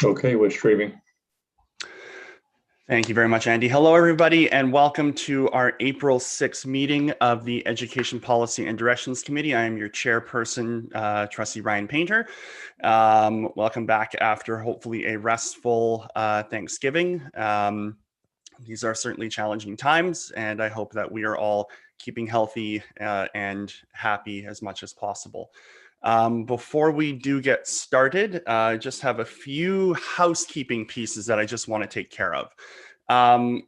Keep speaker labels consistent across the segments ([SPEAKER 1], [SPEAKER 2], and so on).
[SPEAKER 1] Okay, we're streaming.
[SPEAKER 2] Thank you very much, Andy. Hello, everybody, and welcome to our April 6th meeting of the Education Policy and Directions Committee. I am your chairperson, Trustee Ryan Painter. Welcome back after hopefully a restful Thanksgiving. These are certainly challenging times, and I hope that we are all keeping healthy and happy as much as possible. Before we do get started, I just have a few housekeeping pieces that I just want to take care of.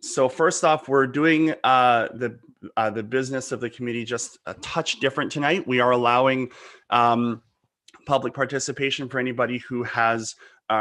[SPEAKER 2] So first off, we're doing the business of the committee just a touch different tonight. We are allowing public participation for anybody who has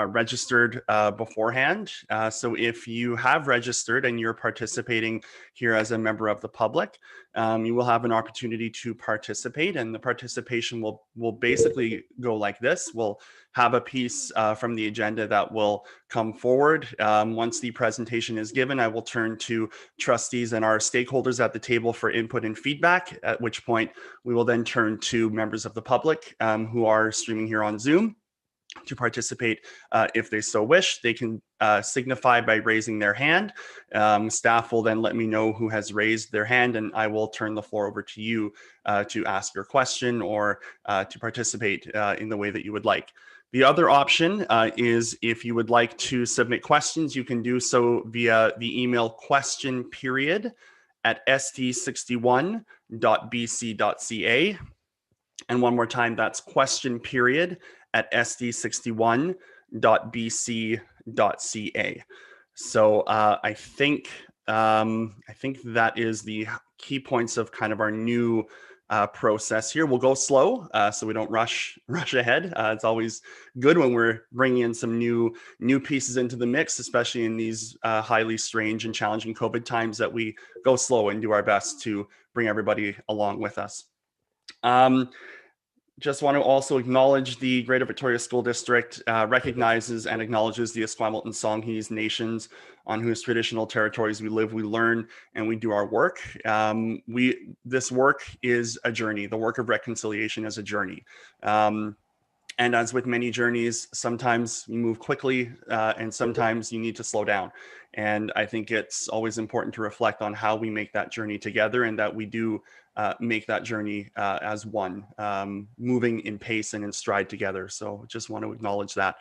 [SPEAKER 2] registered beforehand. So if you have registered and you're participating here as a member of the public, you will have an opportunity to participate, and the participation will basically go like this. We'll have a piece from the agenda that will come forward. Once the presentation is given, I will turn to trustees and our stakeholders at the table for input and feedback, at which point we will then turn to members of the public who are streaming here on Zoom to participate if they so wish. They can signify by raising their hand. Staff will then let me know who has raised their hand, and I will turn the floor over to you to ask your question or to participate in the way that you would like. The other option is if you would like to submit questions, you can do so via the email question.sd61.bc.ca. And one more time, that's question.sd61.bc.ca. So I think that is the key points of kind of our new process here. We'll go slow so we don't rush ahead. It's always good when we're bringing in some new pieces into the mix, especially in these highly strange and challenging COVID times, that we go slow and do our best to bring everybody along with us. Just want to also acknowledge the Greater Victoria School District recognizes and acknowledges the Esquimalt and Songhees nations on whose traditional territories we live, we learn, and we do our work. This work is a journey. The work of reconciliation is a journey. And as with many journeys, sometimes you move quickly and sometimes you need to slow down. And I think it's always important to reflect on how we make that journey together, and that we do make that journey as one, moving in pace and in stride together. So just want to acknowledge that.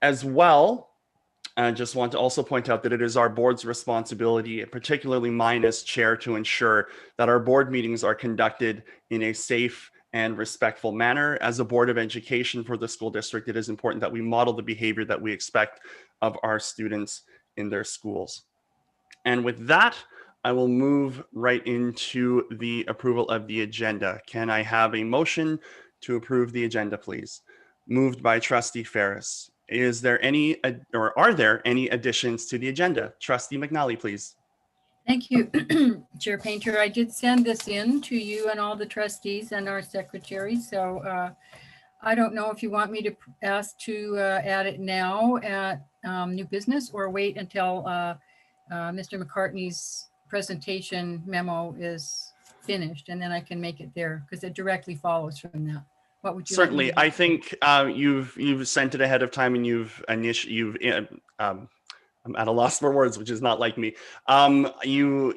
[SPEAKER 2] As well, I just want to also point out that it is our board's responsibility, particularly mine as chair, to ensure that our board meetings are conducted in a safe and respectful manner. As a board of education for the school district, it is important that we model the behavior that we expect of our students in their schools. And with that, I will move right into the approval of the agenda. Can I have a motion to approve the agenda, please? Moved by Trustee Ferris. Is there any, or are there any additions to the agenda? Trustee McNally, please.
[SPEAKER 3] Thank you, Chair Painter. I did send this in to you and all the trustees and our secretary. So I don't know if you want me to ask to add it now at new business, or wait until Mr. McCartney's presentation memo is finished, and then I can make it there, because it directly follows from that. What would you
[SPEAKER 2] certainly
[SPEAKER 3] like
[SPEAKER 2] I think you've sent it ahead of time, and I'm at a loss for words, which is not like me. You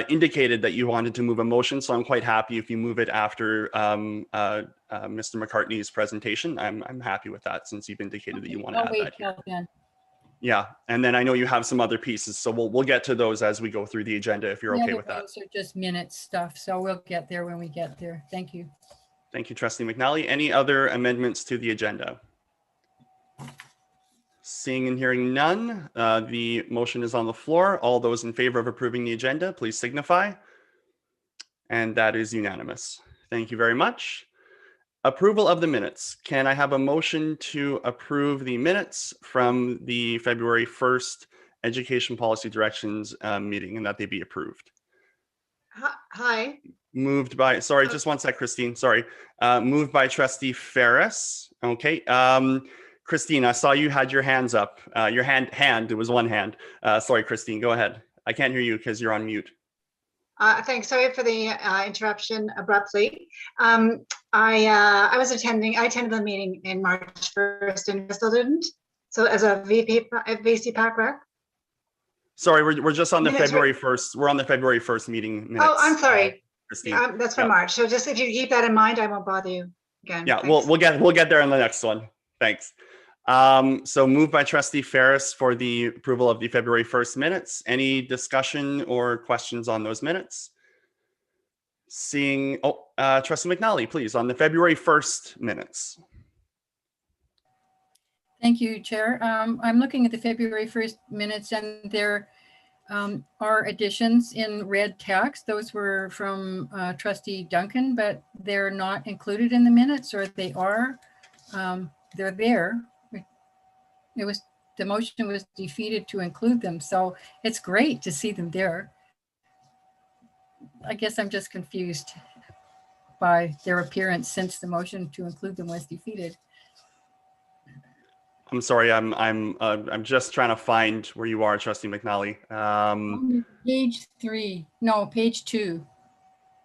[SPEAKER 2] indicated that you wanted to move a motion, so I'm quite happy if you move it after Mr. McCartney's presentation. I'm happy with that, since you've indicated that you want to add that here.
[SPEAKER 3] Then.
[SPEAKER 2] Yeah, and then I know you have some other pieces, so we'll get to those as we go through the agenda, if you're okay with that.
[SPEAKER 3] Those are just minute stuff, so we'll get there when we get there. Thank you.
[SPEAKER 2] Thank you, Trustee McNally. Any other amendments to the agenda? Seeing and hearing none, the motion is on the floor. All those in favor of approving the agenda, please signify. And that is unanimous. Thank you very much. Approval of the minutes. Can I have a motion to approve the minutes from the February 1st Education Policy Directions meeting, and that they be approved?
[SPEAKER 4] Hi.
[SPEAKER 2] Moved by, sorry, just one sec, Christine, sorry. Moved by Trustee Ferris. Okay. Christine, I saw you had your hands up. Your hand, it was one hand. Sorry, Christine, go ahead. I can't hear you because you're on mute.
[SPEAKER 4] Thanks. Sorry for the interruption abruptly. I attended the meeting in March 1st and Crystal didn't. So as a VC Pack rep.
[SPEAKER 2] Sorry, we're just on the
[SPEAKER 4] Minutes
[SPEAKER 2] February 1st. We're on the February 1st meeting minutes.
[SPEAKER 4] Oh, I'm sorry.
[SPEAKER 2] Christine.
[SPEAKER 4] Yeah, that's for
[SPEAKER 2] Yeah.
[SPEAKER 4] March. So just if you keep that in mind, I won't bother you again.
[SPEAKER 2] Yeah,
[SPEAKER 4] Thanks.
[SPEAKER 2] we'll get there on the next one. Thanks. So moved by Trustee Ferris for the approval of the February 1st minutes. Any discussion or questions on those minutes? Seeing, Trustee McNally, please, on the February 1st minutes.
[SPEAKER 3] Thank you, Chair. I'm looking at the February 1st minutes, and there are additions in red text. Those were from Trustee Duncan, but they're not included in the minutes, or they are. They're there. The motion was defeated to include them, so it's great to see them there. I guess I'm just confused by their appearance since the motion to include them was defeated.
[SPEAKER 2] I'm sorry, I'm just trying to find where you are, Trustee McNally.
[SPEAKER 3] Page 3, no, page 2.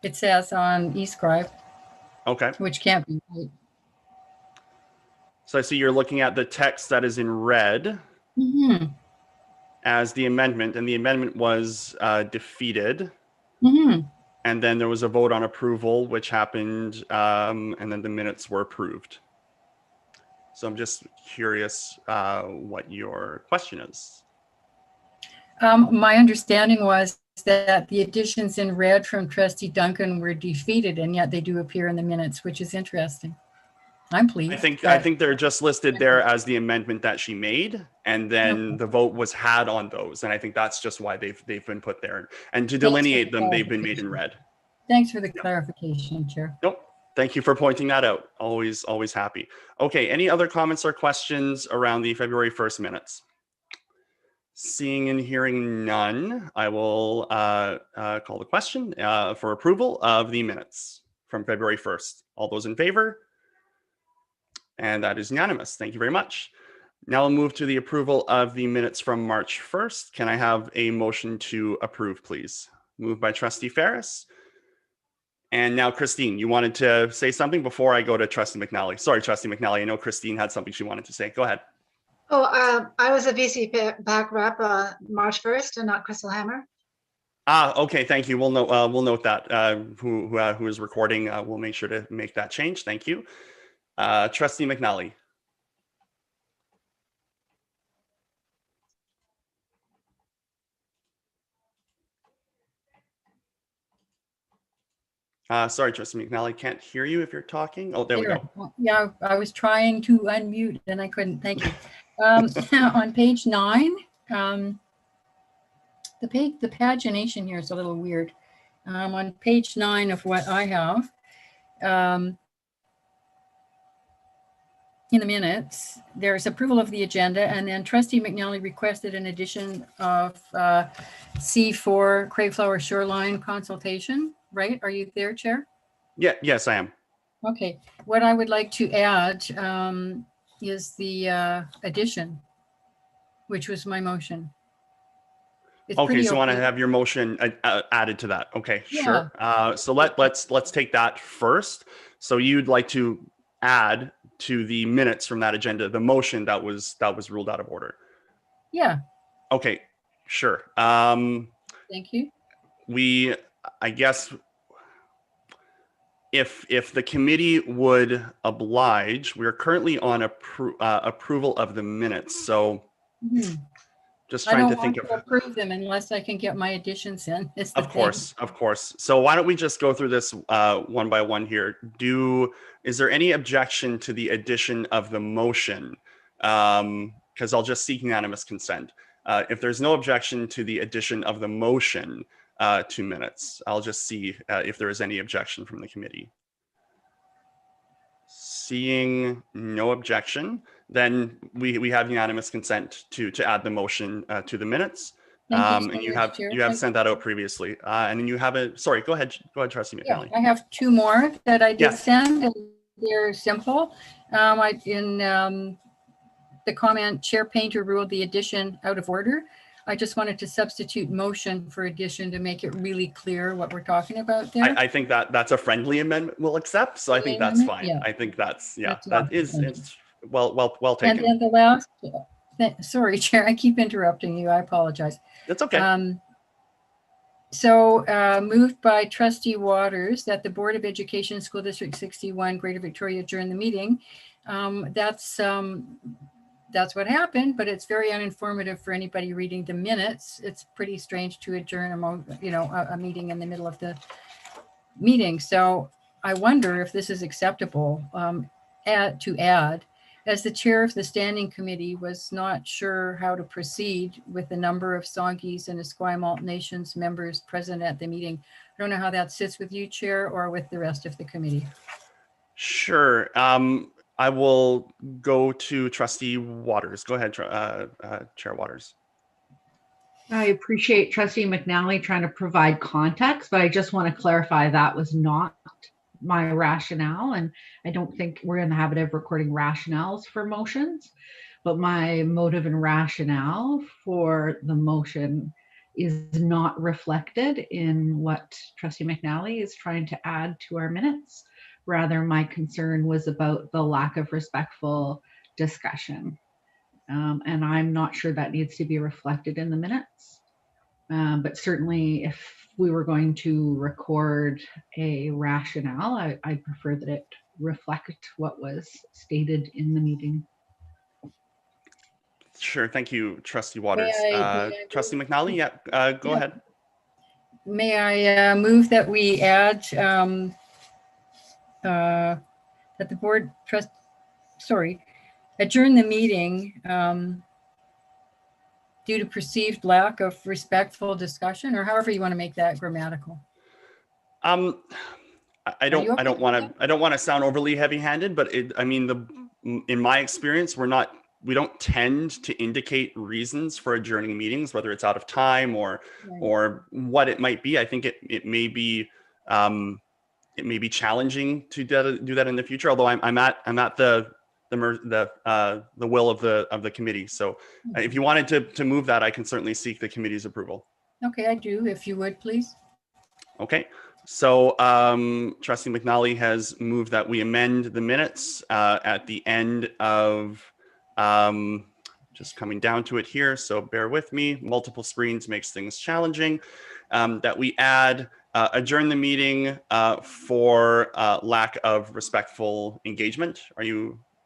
[SPEAKER 3] It says on eScribe.
[SPEAKER 2] Okay.
[SPEAKER 3] Which can't be right.
[SPEAKER 2] So I see you're looking at the text that is in red as the amendment, and the amendment was defeated. And then there was a vote on approval, which happened, and then the minutes were approved. So I'm just curious what your question is.
[SPEAKER 3] My understanding was that the additions in red from Trustee Duncan were defeated, and yet they do appear in the minutes, which is interesting. I'm pleased.
[SPEAKER 2] I think they're just listed there as the amendment that she made, and then the vote was had on those, and I think that's just why they've been put there. And to delineate them, they've been made in red.
[SPEAKER 3] Thanks for the clarification, Chair.
[SPEAKER 2] Nope. Thank you for pointing that out. Always happy. Okay. Any other comments or questions around the February 1st minutes? Seeing and hearing none, I will call the question for approval of the minutes from February 1st. All those in favor? And that is unanimous. Thank you very much. Now we'll move to the approval of the minutes from March 1st. Can I have a motion to approve, please? Moved by Trustee Ferris. And now, Christine, you wanted to say something before I go to Trustee McNally. Sorry, Trustee McNally. I know Christine had something she wanted to say. Go ahead.
[SPEAKER 4] Oh, I was a VC Pack rep March 1st and not Crystal Hammer.
[SPEAKER 2] Okay. Thank you. We'll note that who is recording. We'll make sure to make that change. Thank you. Trustee McNally. Sorry, Trustee McNally, can't hear you if you're talking. Oh, there we go.
[SPEAKER 3] Yeah, I was trying to unmute and I couldn't. Thank you. On page 9, the pagination here is a little weird. On page 9 of what I have, in the minutes, there's approval of the agenda, and then Trustee McNally requested an addition of C4 Crayflower Shoreline consultation, right? Are you there, Chair?
[SPEAKER 2] Yeah, yes, I am.
[SPEAKER 3] Okay, what I would like to add is the addition, which was my motion.
[SPEAKER 2] Okay, so you want to have your motion added to that. Okay, sure. So let's take that first. So you'd like to add to the minutes from that agenda the motion that was ruled out of order.
[SPEAKER 3] Yeah.
[SPEAKER 2] Okay, sure.
[SPEAKER 3] Thank you.
[SPEAKER 2] I guess if the committee would oblige, we're currently on approval of the minutes. So just trying to think of
[SPEAKER 3] approve them unless I can get my additions in.
[SPEAKER 2] Of course. So why don't we just go through this one by one here? Is there any objection to the addition of the motion? Because I'll just seek unanimous consent. If there's no objection to the addition of the motion to minutes, I'll just see if there is any objection from the committee. Seeing no objection, then we have unanimous consent to add the motion to the minutes. And you have sent that out previously. And then you have sorry, go ahead, Trustee McNally.
[SPEAKER 3] Yeah, I have 2 more that I did send, and they're simple. In the comment, Chair Painter ruled the addition out of order. I just wanted to substitute motion for addition to make it really clear what we're talking about there.
[SPEAKER 2] I think that that's a friendly amendment we'll accept. So I think that's fine.
[SPEAKER 3] Yeah.
[SPEAKER 2] I think that's, yeah,
[SPEAKER 3] That's
[SPEAKER 2] that is, it's well taken.
[SPEAKER 3] And then the last, sorry, Chair, I keep interrupting you. I apologize.
[SPEAKER 2] That's okay.
[SPEAKER 3] So moved by Trustee Waters that the Board of Education School District 61 Greater Victoria adjourn the meeting. That's what happened, but it's very uninformative for anybody reading the minutes. It's pretty strange to adjourn a meeting in the middle of the meeting. So I wonder if this is acceptable to add. As the chair of the standing committee was not sure how to proceed with the number of Songhees and Esquimalt Nations members present at the meeting. I don't know how that sits with you, Chair, or with the rest of the committee.
[SPEAKER 2] Sure. I will go to Trustee Waters. Go ahead, Chair Waters.
[SPEAKER 1] I appreciate Trustee McNally trying to provide context, but I just want to clarify that was not my rationale, and I don't think we're in the habit of recording rationales for motions, but my motive and rationale for the motion is not reflected in what Trustee McNally is trying to add to our minutes. Rather, my concern was about the lack of respectful discussion, and I'm not sure that needs to be reflected in the minutes, but certainly if we were going to record a rationale, I prefer that it reflect what was stated in the meeting.
[SPEAKER 2] Sure. Thank you, Trustee Waters.
[SPEAKER 3] May I
[SPEAKER 2] Trustee McNally, yeah, go ahead.
[SPEAKER 3] May I move that we add that the board adjourn the meeting due to perceived lack of respectful discussion, or however you want to make that grammatical.
[SPEAKER 2] I don't want to sound overly heavy-handed, but in my experience, we don't tend to indicate reasons for adjourning meetings, whether it's out of time or what it might be. I think it may be challenging to do that in the future. Although I'm at the will of the committee. So if you wanted to move that, I can certainly seek the committee's approval.
[SPEAKER 3] Okay, I do, if you would, please.
[SPEAKER 2] Okay. So Trustee McNally has moved that we amend the minutes at the end of, just coming down to it here, so bear with me. Multiple screens makes things challenging. That we add adjourn the meeting for lack of respectful engagement.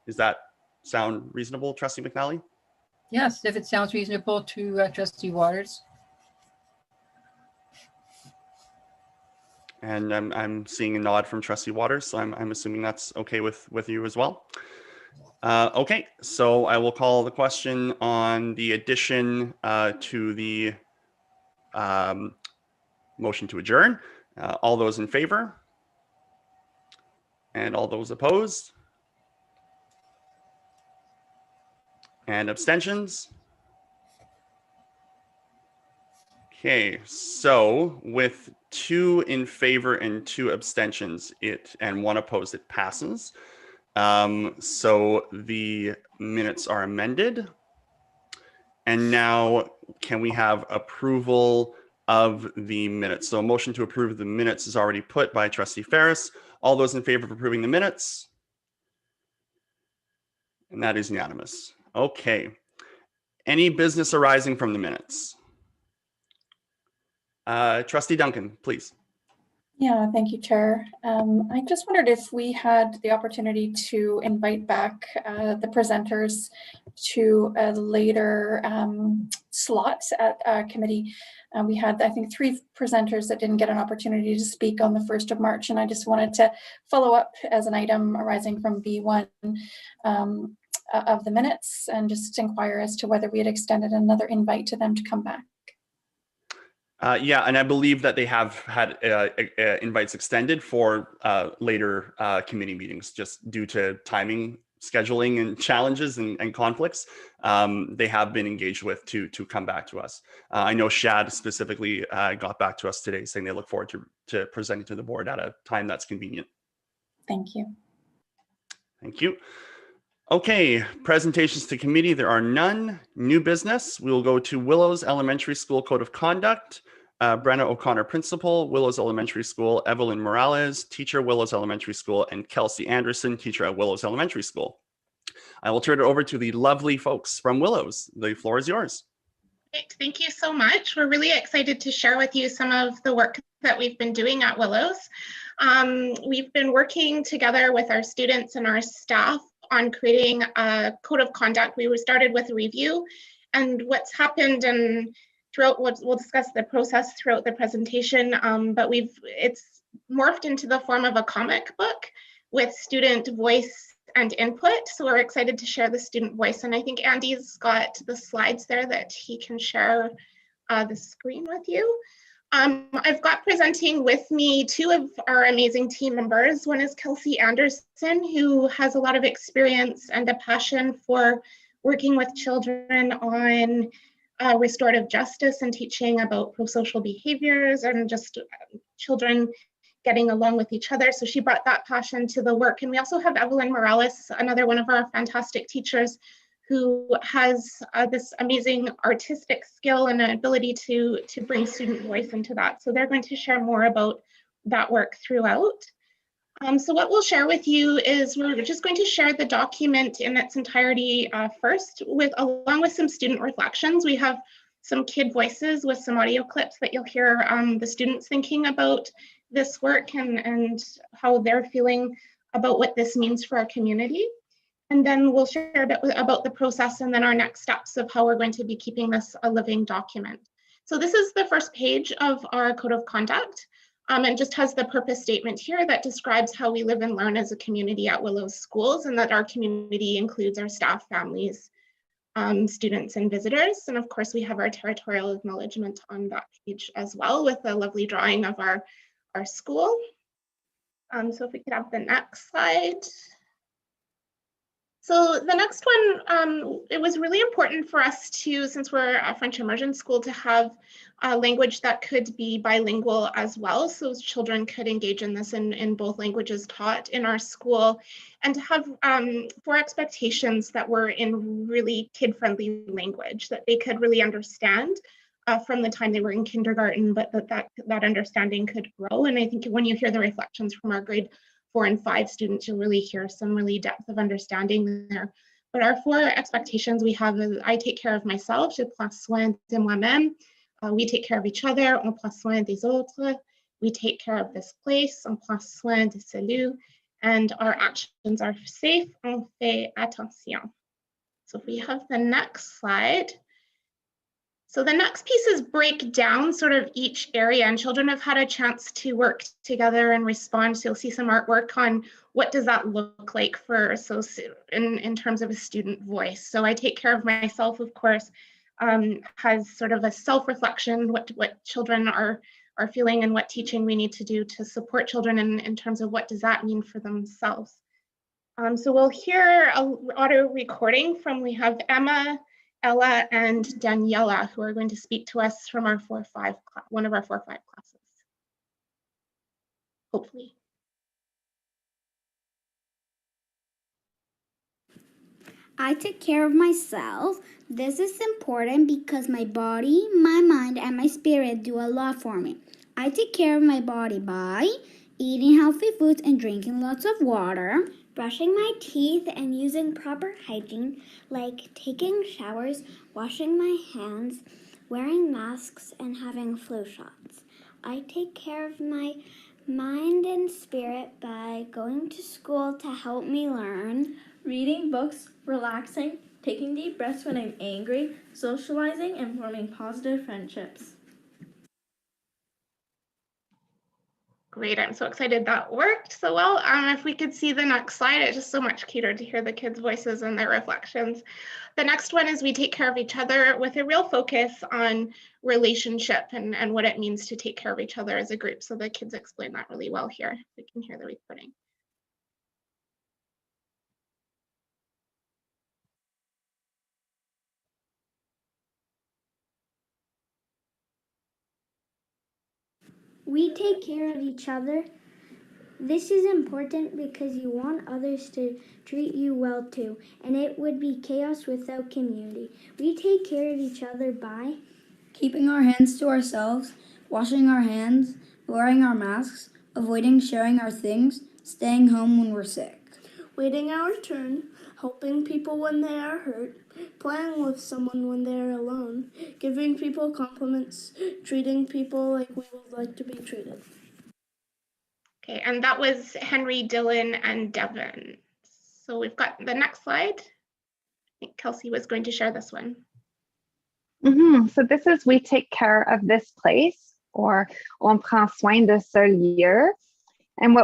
[SPEAKER 2] Does that sound reasonable, Trustee McNally?
[SPEAKER 3] Yes, if it sounds reasonable to Trustee Waters.
[SPEAKER 2] And I'm seeing a nod from Trustee Waters, so I'm assuming that's okay with you as well. Okay, so I will call the question on the addition to the motion to adjourn. All those in favor? And all those opposed? And abstentions? Okay, so with 2 in favor and 2 abstentions, and 1 opposed, it passes. So the minutes are amended. And now can we have approval of the minutes? So a motion to approve the minutes is already put by Trustee Ferris. All those in favor of approving the minutes? And that is unanimous. Okay. Any business arising from the minutes? Trustee Duncan, please.
[SPEAKER 5] Yeah, thank you, Chair. I just wondered if we had the opportunity to invite back the presenters to a later slot at committee. We had, I think, 3 presenters that didn't get an opportunity to speak on the 1st of March, and I just wanted to follow up as an item arising from B1 of the minutes and just inquire as to whether we had extended another invite to them to come back.
[SPEAKER 2] Yeah, and I believe that they have had invites extended for later committee meetings, just due to timing, scheduling, and challenges and conflicts. They have been engaged with to come back to us. I know Shad specifically got back to us today saying they look forward to presenting to the board at a time that's convenient.
[SPEAKER 5] Thank you.
[SPEAKER 2] Thank you. Okay, presentations to committee. There are none. New business. We will go to Willows Elementary School Code of Conduct. Brenna O'Connor, Principal, Willows Elementary School, Evelyn Morales, Teacher, Willows Elementary School, and Kelsey Anderson, Teacher at Willows Elementary School. I will turn it over to the lovely folks from Willows. The floor is yours.
[SPEAKER 6] Great. Thank you so much. We're really excited to share with you some of the work that we've been doing at Willows. We've been working together with our students and our staff on creating a code of conduct. We started with a review, and what's happened, and throughout, we'll discuss the process throughout the presentation, but it's morphed into the form of a comic book with student voice and input. So we're excited to share the student voice. And I think Andy's got the slides there that he can share the screen with you. I've got presenting with me two of our amazing team members. One is Kelsey Anderson, who has a lot of experience and a passion for working with children on restorative justice and teaching about pro-social behaviors and just children getting along with each other. So she brought that passion to the work. And we also have Evelyn Morales, another one of our fantastic teachers, who has this amazing artistic skill and ability to bring student voice into that. So they're going to share more about that work throughout. So what we'll share with you is we're just going to share the document in its entirety first, along with some student reflections. We have some kid voices with some audio clips that you'll hear the students thinking about this work and how they're feeling about what this means for our community. And then we'll share a bit about the process and then our next steps of how we're going to be keeping this a living document. So this is the first page of our code of conduct. And just has the purpose statement here that describes how we live and learn as a community at Willows Schools, and that our community includes our staff, families, students, and visitors. And of course, we have our territorial acknowledgement on that page as well, with a lovely drawing of our school. So if we could have the next slide. So the next one, it was really important for us to, since we're a French immersion school, to have a language that could be bilingual as well, so children could engage in this in both languages taught in our school, and to have 4 expectations that were in really kid-friendly language that they could really understand from the time they were in kindergarten, but that understanding could grow. And I think when you hear the reflections from our grade 4 and 5 students, you'll really hear some really depth of understanding there. But our 4 expectations we have is: I take care of myself, je prends soin de moi-même. We take care of each other, on prend soin des autres. We take care of this place, on prend soin de celui. And our actions are safe, on fait attention. So if we have the next slide. So the next pieces break down sort of each area, and children have had a chance to work together and respond. So you'll see some artwork on what does that look like for in terms of a student voice. So I take care of myself, of course, has sort of a self-reflection, what children are feeling and what teaching we need to do to support children in terms of what does that mean for themselves. So we'll hear an audio recording from, we have Emma, Ella, and Daniela, who are going to speak to us from our one of our 4-5 classes, hopefully.
[SPEAKER 7] I take care of myself. This is important because my body, my mind, and my spirit do a lot for me. I take care of my body by eating healthy foods and drinking lots of water, brushing my teeth and using proper hygiene, like taking showers, washing my hands, wearing masks, and having flu shots. I take care of my mind and spirit by going to school to help me learn,
[SPEAKER 8] reading books, relaxing, taking deep breaths when I'm angry, socializing, and forming positive friendships.
[SPEAKER 6] Great, I'm so excited that worked so well. If we could see the next slide, it's just so much cuter to hear the kids' voices and their reflections. The next one is we take care of each other, with a real focus on relationship and what it means to take care of each other as a group. So the kids explain that really well here. We can hear the recording.
[SPEAKER 7] We take care of each other This is important because you want others to treat you well too, and it would be chaos without community. We take care of each other by
[SPEAKER 9] keeping our hands to ourselves, washing our hands, wearing our masks, avoiding sharing our things, staying home when we're sick,
[SPEAKER 8] waiting our turn, helping people when they are hurt, playing with someone when they are alone, giving people compliments, treating people like we would like to be treated.
[SPEAKER 6] Okay, and that was Henry, Dylan, and Devin. So we've got the next slide. I think Kelsey was going to share this one.
[SPEAKER 10] So this is we take care of this place, or on prend soin de ce lieu. And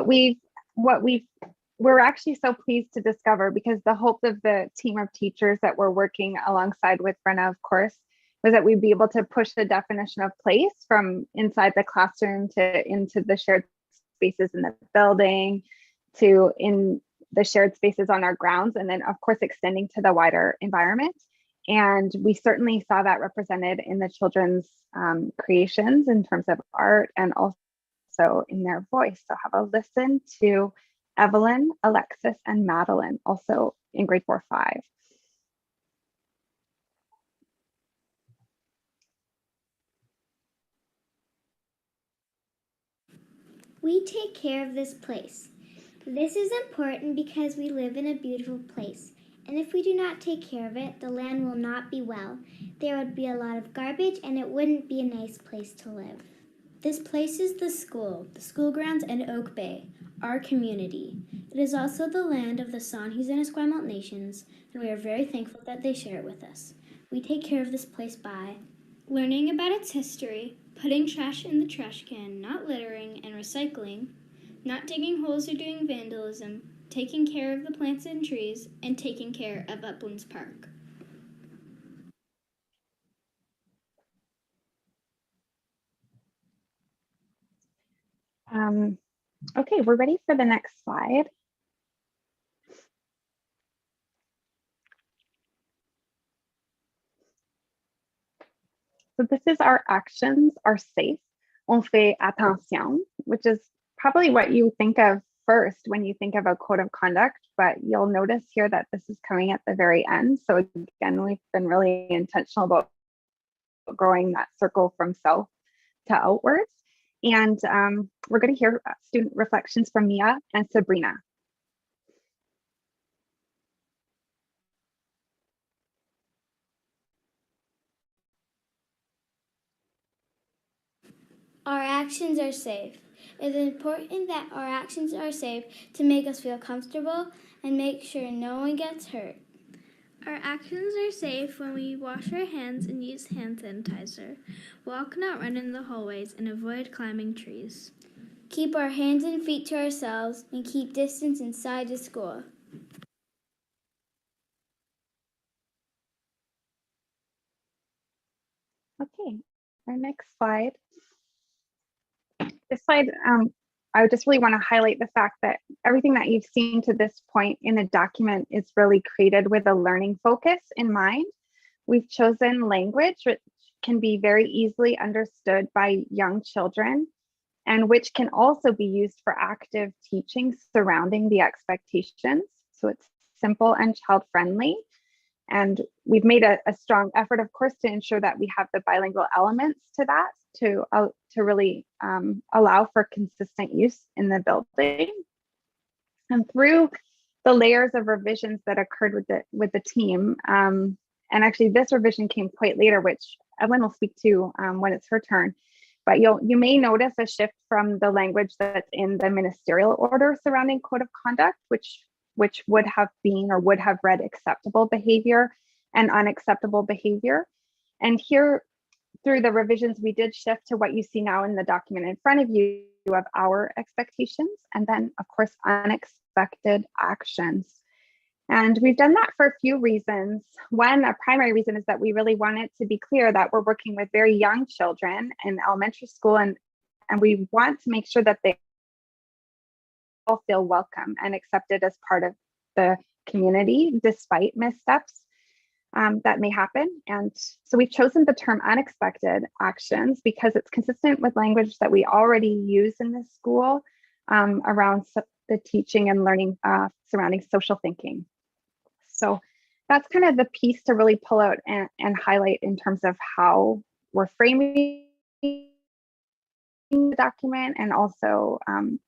[SPEAKER 10] we're actually so pleased to discover, because the hope of the team of teachers that we're working alongside with Brenna, of course, was that we'd be able to push the definition of place from inside the classroom to into the shared spaces in the building, to in the shared spaces on our grounds, and then of course extending to the wider environment. And we certainly saw that represented in the children's creations in terms of art and also in their voice. So have a listen to Evelyn, Alexis, and Madeline, also in grade 4-5.
[SPEAKER 7] We take care of this place. This is important because we live in a beautiful place. And if we do not take care of it, the land will not be well. There would be a lot of garbage and it wouldn't be a nice place to live.
[SPEAKER 11] This place is the school grounds and Oak Bay, our community. It is also the land of the Songhees and Esquimalt nations, and we are very thankful that they share it with us. We take care of this place by
[SPEAKER 12] learning about its history, putting trash in the trash can, not littering and recycling, not digging holes or doing vandalism, taking care of the plants and trees, and taking care of Uplands Park.
[SPEAKER 10] Okay, we're ready for the next slide. So this is our actions are safe. On fait attention, which is probably what you think of first when you think of a code of conduct, but you'll notice here that this is coming at the very end. So again, we've been really intentional about growing that circle from south to outwards. And we're going to hear student reflections from Mia and Sabrina.
[SPEAKER 7] Our actions are safe. It is important that our actions are safe to make us feel comfortable and make sure no one gets hurt.
[SPEAKER 12] Our actions are safe when we wash our hands and use hand sanitizer, walk, not run in the hallways, and avoid climbing trees.
[SPEAKER 7] Keep our hands and feet to ourselves and keep distance inside the school.
[SPEAKER 10] Okay, our next slide. This slide, I just really want to highlight the fact that everything that you've seen to this point in the document is really created with a learning focus in mind. We've chosen language which can be very easily understood by young children and which can also be used for active teaching surrounding the expectations. So it's simple and child-friendly. And we've made a strong effort, of course, to ensure that we have the bilingual elements to that to really allow for consistent use in the building. And through the layers of revisions that occurred with the team, and actually this revision came quite later, which Evelyn will speak to when it's her turn. But you may notice a shift from the language that's in the ministerial order surrounding code of conduct, which would have been or would have read acceptable behavior and unacceptable behavior. And here, through the revisions, we did shift to what you see now in the document in front of you of our expectations, and then, of course, unexpected actions. And we've done that for a few reasons. One, a primary reason is that we really want it to be clear that we're working with very young children in elementary school, and we want to make sure that they all feel welcome and accepted as part of the community, despite missteps that may happen. And so we've chosen the term unexpected actions because it's consistent with language that we already use in the school around the teaching and learning surrounding social thinking. So that's kind of the piece to really pull out and highlight in terms of how we're framing the document, and also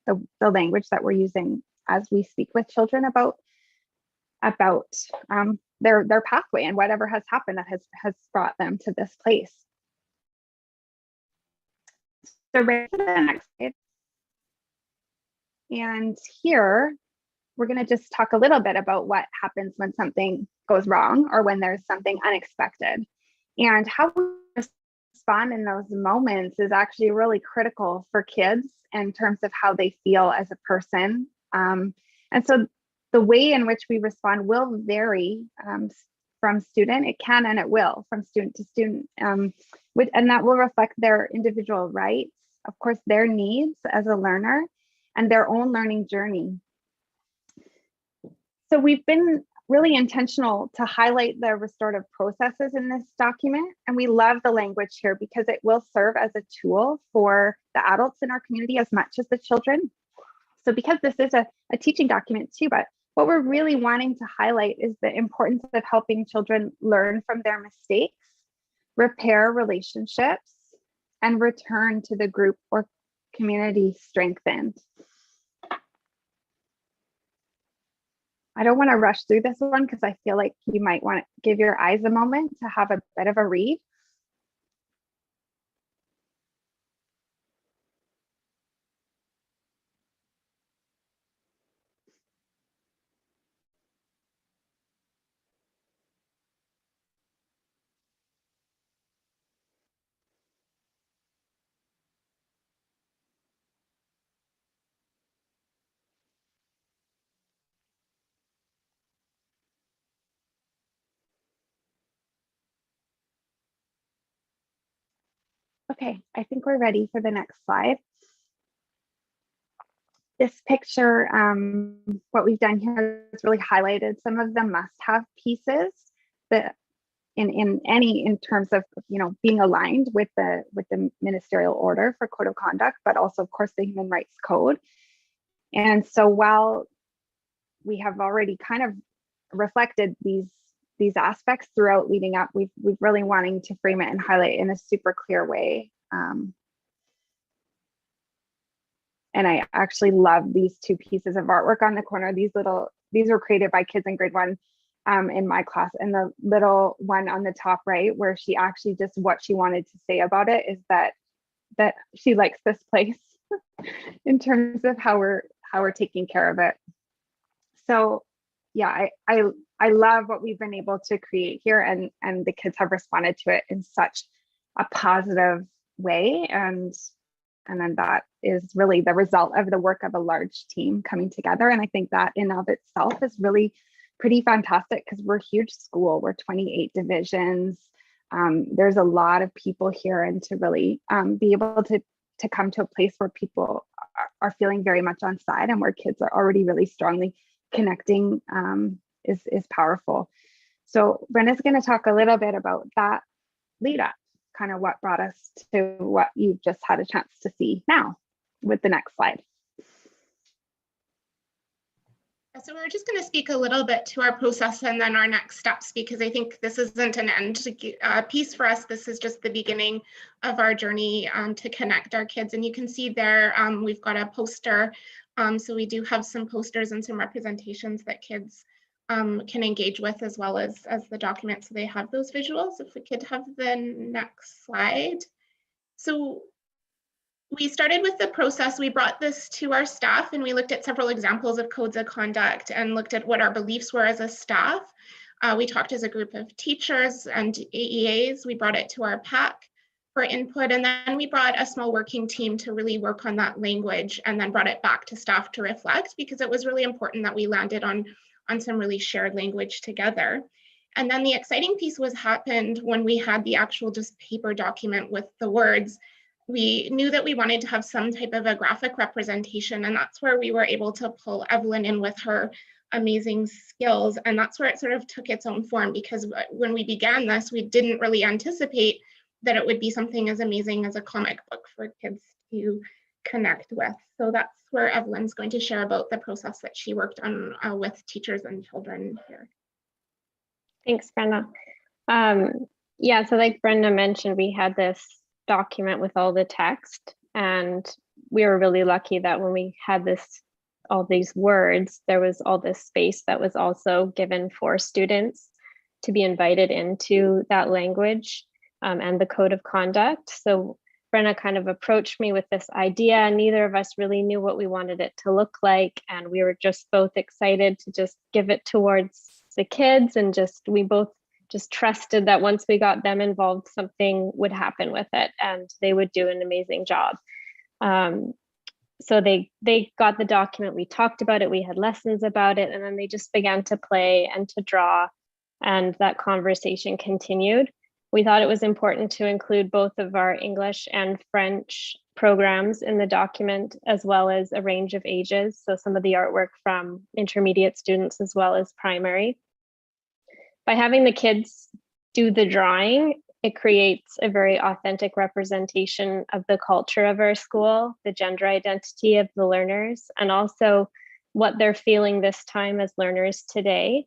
[SPEAKER 10] the language that we're using as we speak with children about their pathway and whatever has happened that has brought them to this place. So right to the next slide. And here, we're going to just talk a little bit about what happens when something goes wrong or when there's something unexpected. And how we respond in those moments is actually really critical for kids in terms of how they feel as a person. And so the way in which we respond will vary from student. It can and it will from student to student. And that will reflect their individual rights, of course, their needs as a learner, and their own learning journey. So we've been really intentional to highlight the restorative processes in this document. And we love the language here because it will serve as a tool for the adults in our community as much as the children. So because this is a teaching document too, but what we're really wanting to highlight is the importance of helping children learn from their mistakes, repair relationships, and return to the group or community strengthened. I don't want to rush through this one because I feel like you might want to give your eyes a moment to have a bit of a read. Okay, I think we're ready for the next slide. This picture, what we've done here is really highlighted some of the must-have pieces that in terms of being aligned with the ministerial order for code of conduct, but also of course the Human Rights Code. And so while we have already kind of reflected these aspects throughout leading up, we've really wanting to frame it and highlight in a super clear way. And I actually love these two pieces of artwork on the corner. These were created by kids in grade 1 in my class. And the little one on the top right, where she actually just what she wanted to say about it is that she likes this place in terms of how we're taking care of it. So yeah, I love what we've been able to create here, and the kids have responded to it in such a positive way. And then that is really the result of the work of a large team coming together. And I think that in of itself is really pretty fantastic because we're a huge school. We're 28 divisions. There's a lot of people here, and to really be able to come to a place where people are feeling very much on side and where kids are already really strongly connecting is powerful. So Brenda's going to talk a little bit about that lead up, kind of what brought us to what you've just had a chance to see now with the next slide.
[SPEAKER 6] So we're just going to speak a little bit to our process and then our next steps, because I think this isn't an end piece for us. This is just the beginning of our journey to connect our kids. And you can see there, we've got a poster. So we do have some posters and some representations that kids can engage with, as well as the document. So they have those visuals. If we could have the next slide. So we started with the process. We brought this to our staff and we looked at several examples of codes of conduct and looked at what our beliefs were as a staff. We talked as a group of teachers and AEAs. We brought it to our PAC for input, and then we brought a small working team to really work on that language, and then brought it back to staff to reflect, because it was really important that we landed on some really shared language together. And then the exciting piece happened when we had the actual just paper document with the words. We knew that we wanted to have some type of a graphic representation, and that's where we were able to pull Evelyn in with her amazing skills. And that's where it sort of took its own form, because when we began this, we didn't really anticipate that it would be something as amazing as a comic book for kids to connect with. So that's where Evelyn's going to share about the process that she worked on with teachers and children here.
[SPEAKER 13] Thanks, Brenda. Yeah, so like Brenda mentioned, we had this document with all the text, and we were really lucky that when we had all these words, there was all this space that was also given for students to be invited into that language and the code of conduct. So Brenna kind of approached me with this idea, and neither of us really knew what we wanted it to look like. And we were just both excited to just give it towards the kids, and we both just trusted that once we got them involved, something would happen with it and they would do an amazing job. So they got the document, we talked about it, we had lessons about it, and then they just began to play and to draw, and that conversation continued. We thought it was important to include both of our English and French programs in the document, as well as a range of ages. So some of the artwork from intermediate students as well as primary. By having the kids do the drawing, it creates a very authentic representation of the culture of our school, the gender identity of the learners, and also what they're feeling this time as learners today.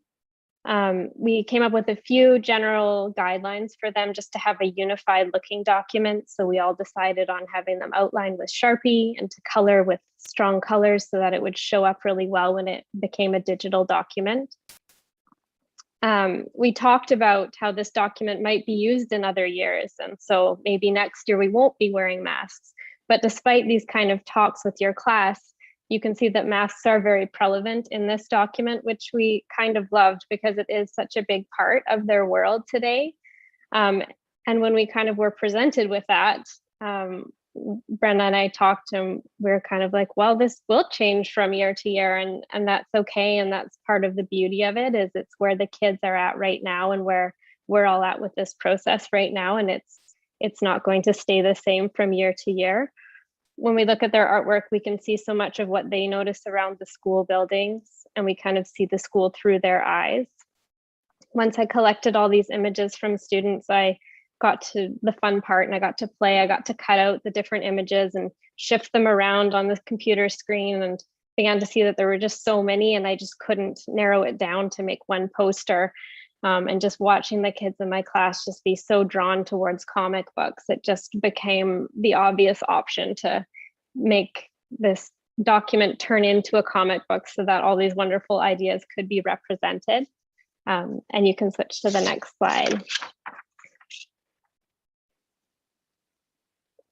[SPEAKER 13] We came up with a few general guidelines for them just to have a unified looking document. So we all decided on having them outlined with Sharpie and to color with strong colors so that it would show up really well when it became a digital document. We talked about how this document might be used in other years. And so maybe next year we won't be wearing masks. But despite these kind of talks with your class, you can see that masks are very prevalent in this document, which we kind of loved because it is such a big part of their world today. And when we kind of were presented with that, Brenda and I talked and we were kind of like, well, this will change from year to year, and that's okay. And that's part of the beauty of it, is it's where the kids are at right now and where we're all at with this process right now. And it's not going to stay the same from year to year. When we look at their artwork, we can see so much of what they notice around the school buildings, and we kind of see the school through their eyes. Once I collected all these images from students, I got to the fun part and I got to play. I got to cut out the different images and shift them around on the computer screen, and began to see that there were just so many, and I just couldn't narrow it down to make one poster. And just watching the kids in my class just be so drawn towards comic books, it just became the obvious option to make this document turn into a comic book so that all these wonderful ideas could be represented. And you can switch to the next slide.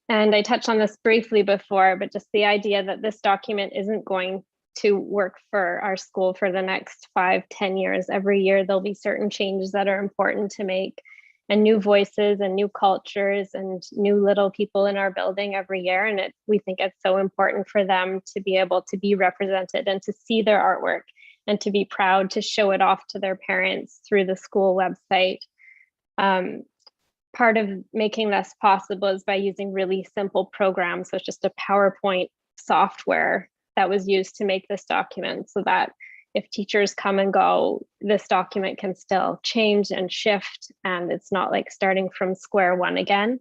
[SPEAKER 13] And I touched on this briefly before, but just the idea that this document isn't going to work for our school for the next 5-10 years. Every year, there'll be certain changes that are important to make, and new voices and new cultures and new little people in our building every year. And we think it's so important for them to be able to be represented and to see their artwork and to be proud to show it off to their parents through the school website. Part of making this possible is by using really simple programs. So it's just a PowerPoint software that was used to make this document, so that if teachers come and go, this document can still change and shift, and it's not like starting from square one again.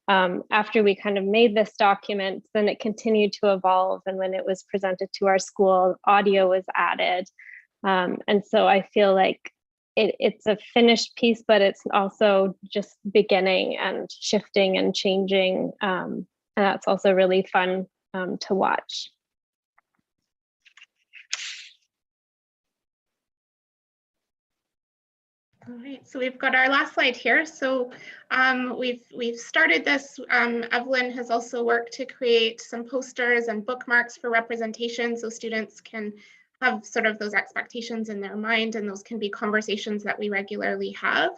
[SPEAKER 13] After we kind of made this document, then it continued to evolve, and when it was presented to our school, audio was added. And so I feel like it's a finished piece, but it's also just beginning and shifting and changing. And that's also really fun to watch.
[SPEAKER 6] All right, so we've got our last slide here. So we've started this. Evelyn has also worked to create some posters and bookmarks for representation, so students can have sort of those expectations in their mind, and those can be conversations that we regularly have.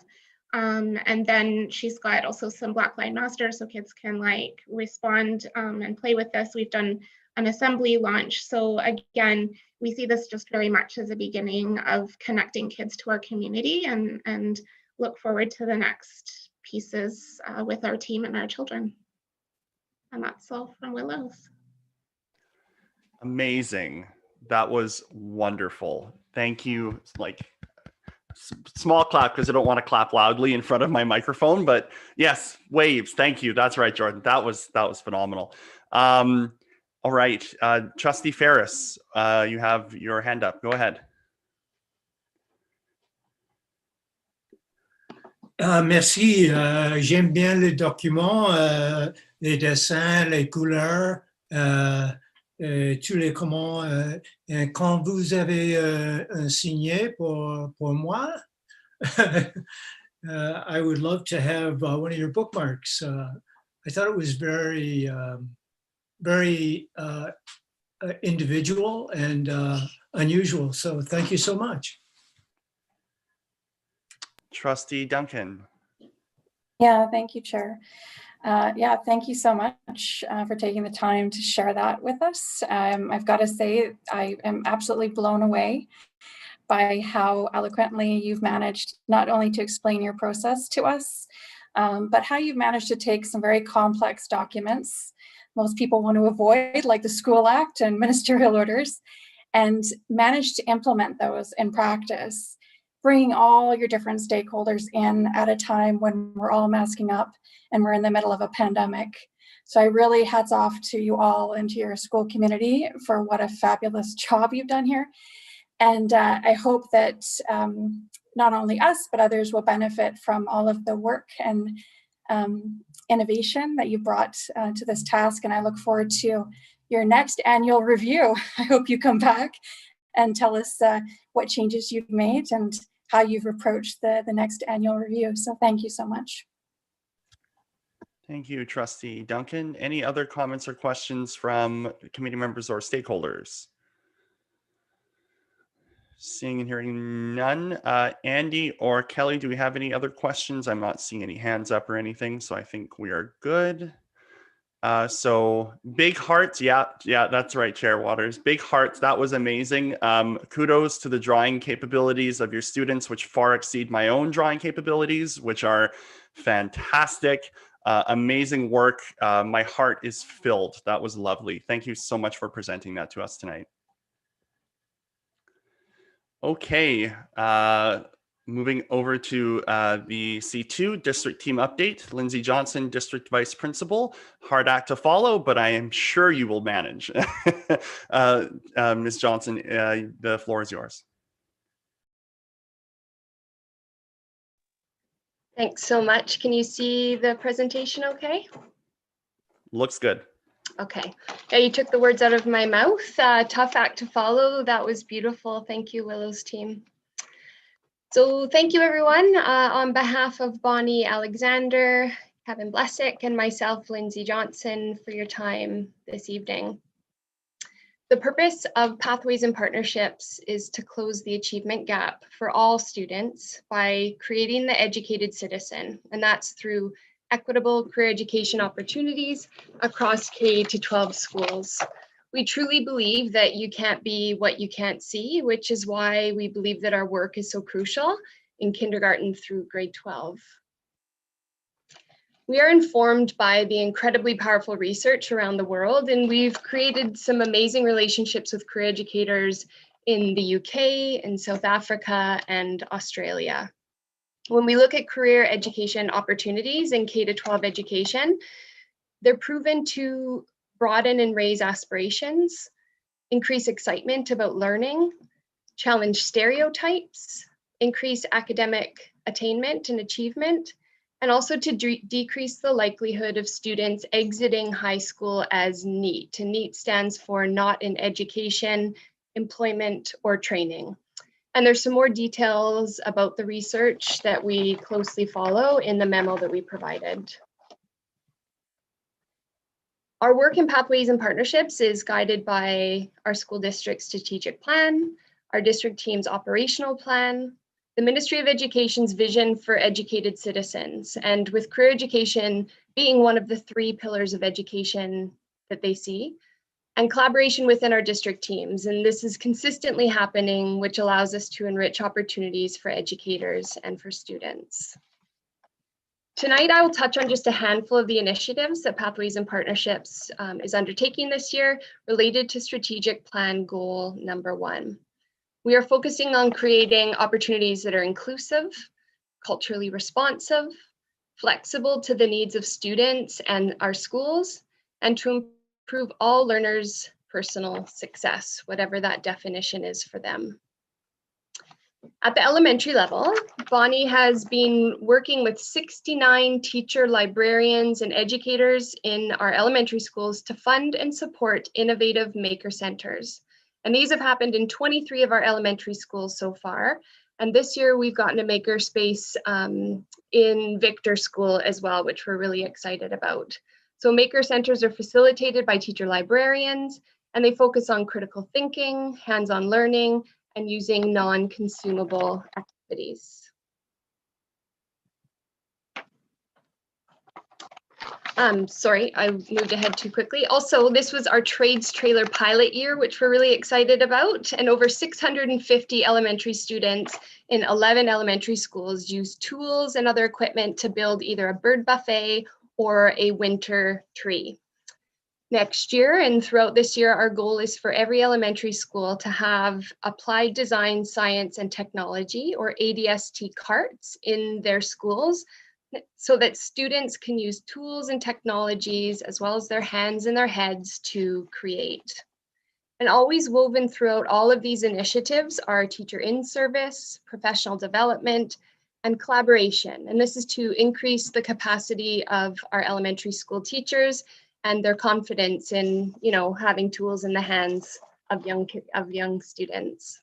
[SPEAKER 6] And then she's got also some Black Line Masters, so kids can like respond and play with this. We've done an assembly launch. So again, we see this just very much as a beginning of connecting kids to our community, and look forward to the next pieces with our team and our children. And that's all from Willows.
[SPEAKER 2] Amazing. That was wonderful. Thank you. Like, small clap because I don't want to clap loudly in front of my microphone, but yes, waves. Thank you. That's right, Jordan. That was phenomenal. All right, Trustee Ferris, you have your hand up. Go ahead.
[SPEAKER 14] Merci. J'aime bien le document, les dessins, les couleurs, tous les comment. Quand vous avez signé pour moi, I would love to have one of your bookmarks. I thought it was very, very individual and unusual. So thank you so much.
[SPEAKER 2] Trustee Duncan.
[SPEAKER 5] Yeah, thank you, Chair. Yeah, thank you so much for taking the time to share that with us. I've got to say, I am absolutely blown away by how eloquently you've managed not only to explain your process to us, but how you've managed to take some very complex documents most people want to avoid, like the School Act and ministerial orders, and manage to implement those in practice, bringing all your different stakeholders in at a time when we're all masking up and we're in the middle of a pandemic. So I really hats off to you all and to your school community for what a fabulous job you've done here. And I hope that not only us, but others will benefit from all of the work and innovation that you brought to this task. And I look forward to your next annual review. I hope you come back and tell us what changes you've made and how you've approached the next annual review. So thank you so much.
[SPEAKER 2] Thank you, Trustee Duncan. Any other comments or questions from committee members or stakeholders? Seeing and hearing none. Andy or Kelly, do we have any other questions? I'm not seeing any hands up or anything, so I think we are good. So big hearts. Yeah, that's right, Chair Waters. Big hearts. That was amazing. Kudos to the drawing capabilities of your students, which far exceed my own drawing capabilities, which are fantastic. Amazing work. My heart is filled. That was lovely. Thank you so much for presenting that to us tonight. Okay, moving over to the C2 district team update. Lindsay Johnson, district vice principal. Hard act to follow, but I am sure you will manage. Ms. Johnson, the floor is yours.
[SPEAKER 15] Thanks so much. Can you see the presentation okay?
[SPEAKER 2] Looks good.
[SPEAKER 15] Okay. Yeah, you took the words out of my mouth. Tough act to follow. That was beautiful. Thank you, Willows team. So thank you, everyone. On behalf of Bonnie Alexander, Kevin Blessick, and myself, Lindsay Johnson, for your time this evening. The purpose of Pathways and Partnerships is to close the achievement gap for all students by creating the educated citizen, and that's through equitable career education opportunities across K-12 schools. We truly believe that you can't be what you can't see, which is why we believe that our work is so crucial in kindergarten through grade 12. We are informed by the incredibly powerful research around the world, and we've created some amazing relationships with career educators in the UK, in South Africa, and Australia. When we look at career education opportunities in K-12 education, they're proven to broaden and raise aspirations, increase excitement about learning, challenge stereotypes, increase academic attainment and achievement, and also to decrease the likelihood of students exiting high school as NEET. And NEET stands for not in education, employment, or training. And there's some more details about the research that we closely follow in the memo that we provided. Our work in Pathways and Partnerships is guided by our school district strategic plan, our district team's operational plan, the Ministry of Education's vision for educated citizens, and with career education being one of the 3 pillars of education that they see, and collaboration within our district teams. And this is consistently happening, which allows us to enrich opportunities for educators and for students. Tonight, I will touch on just a handful of the initiatives that Pathways and Partnerships is undertaking this year related to strategic plan goal number 1. We are focusing on creating opportunities that are inclusive, culturally responsive, flexible to the needs of students and our schools, and to improve all learners' personal success, whatever that definition is for them. At the elementary level, Bonnie has been working with 69 teacher, librarians, and educators in our elementary schools to fund and support innovative maker centers. And these have happened in 23 of our elementary schools so far. And this year we've gotten a maker space in Victor School as well, which we're really excited about. So maker centers are facilitated by teacher librarians, and they focus on critical thinking, hands-on learning, and using non-consumable activities. Sorry, I moved ahead too quickly. Also, this was our trades trailer pilot year, which we're really excited about. And over 650 elementary students in 11 elementary schools used tools and other equipment to build either a bird buffet or a winter tree. Next year and throughout this year, our goal is for every elementary school to have applied design, science, and technology, or ADST carts in their schools, so that students can use tools and technologies as well as their hands and their heads to create. And always woven throughout all of these initiatives are teacher in-service, professional development, and collaboration. And this is to increase the capacity of our elementary school teachers and their confidence in, having tools in the hands of young students.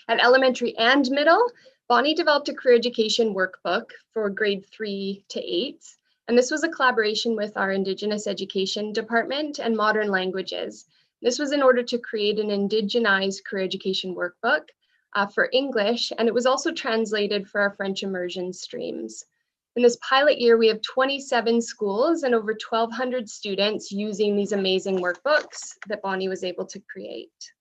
[SPEAKER 15] At elementary and middle, Bonnie developed a career education workbook for grade 3 to 8. And this was a collaboration with our Indigenous Education Department and Modern Languages. This was in order to create an indigenized career education workbook for English, and it was also translated for our French immersion streams. In this pilot year, we have 27 schools and over 1,200 students using these amazing workbooks that Bonnie was able to create.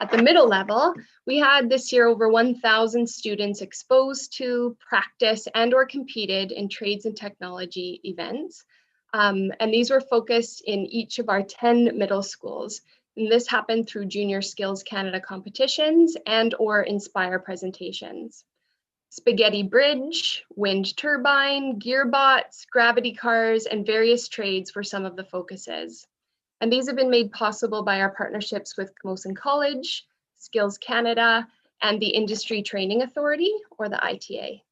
[SPEAKER 15] At the middle level, we had this year over 1,000 students exposed to, practice, and/or competed in trades and technology events. And these were focused in each of our 10 middle schools. And this happened through Junior Skills Canada competitions and/or Inspire presentations. Spaghetti bridge, wind turbine, gearbots, gravity cars, and various trades were some of the focuses. And these have been made possible by our partnerships with Camosun College, Skills Canada, and the Industry Training Authority, or the ITA.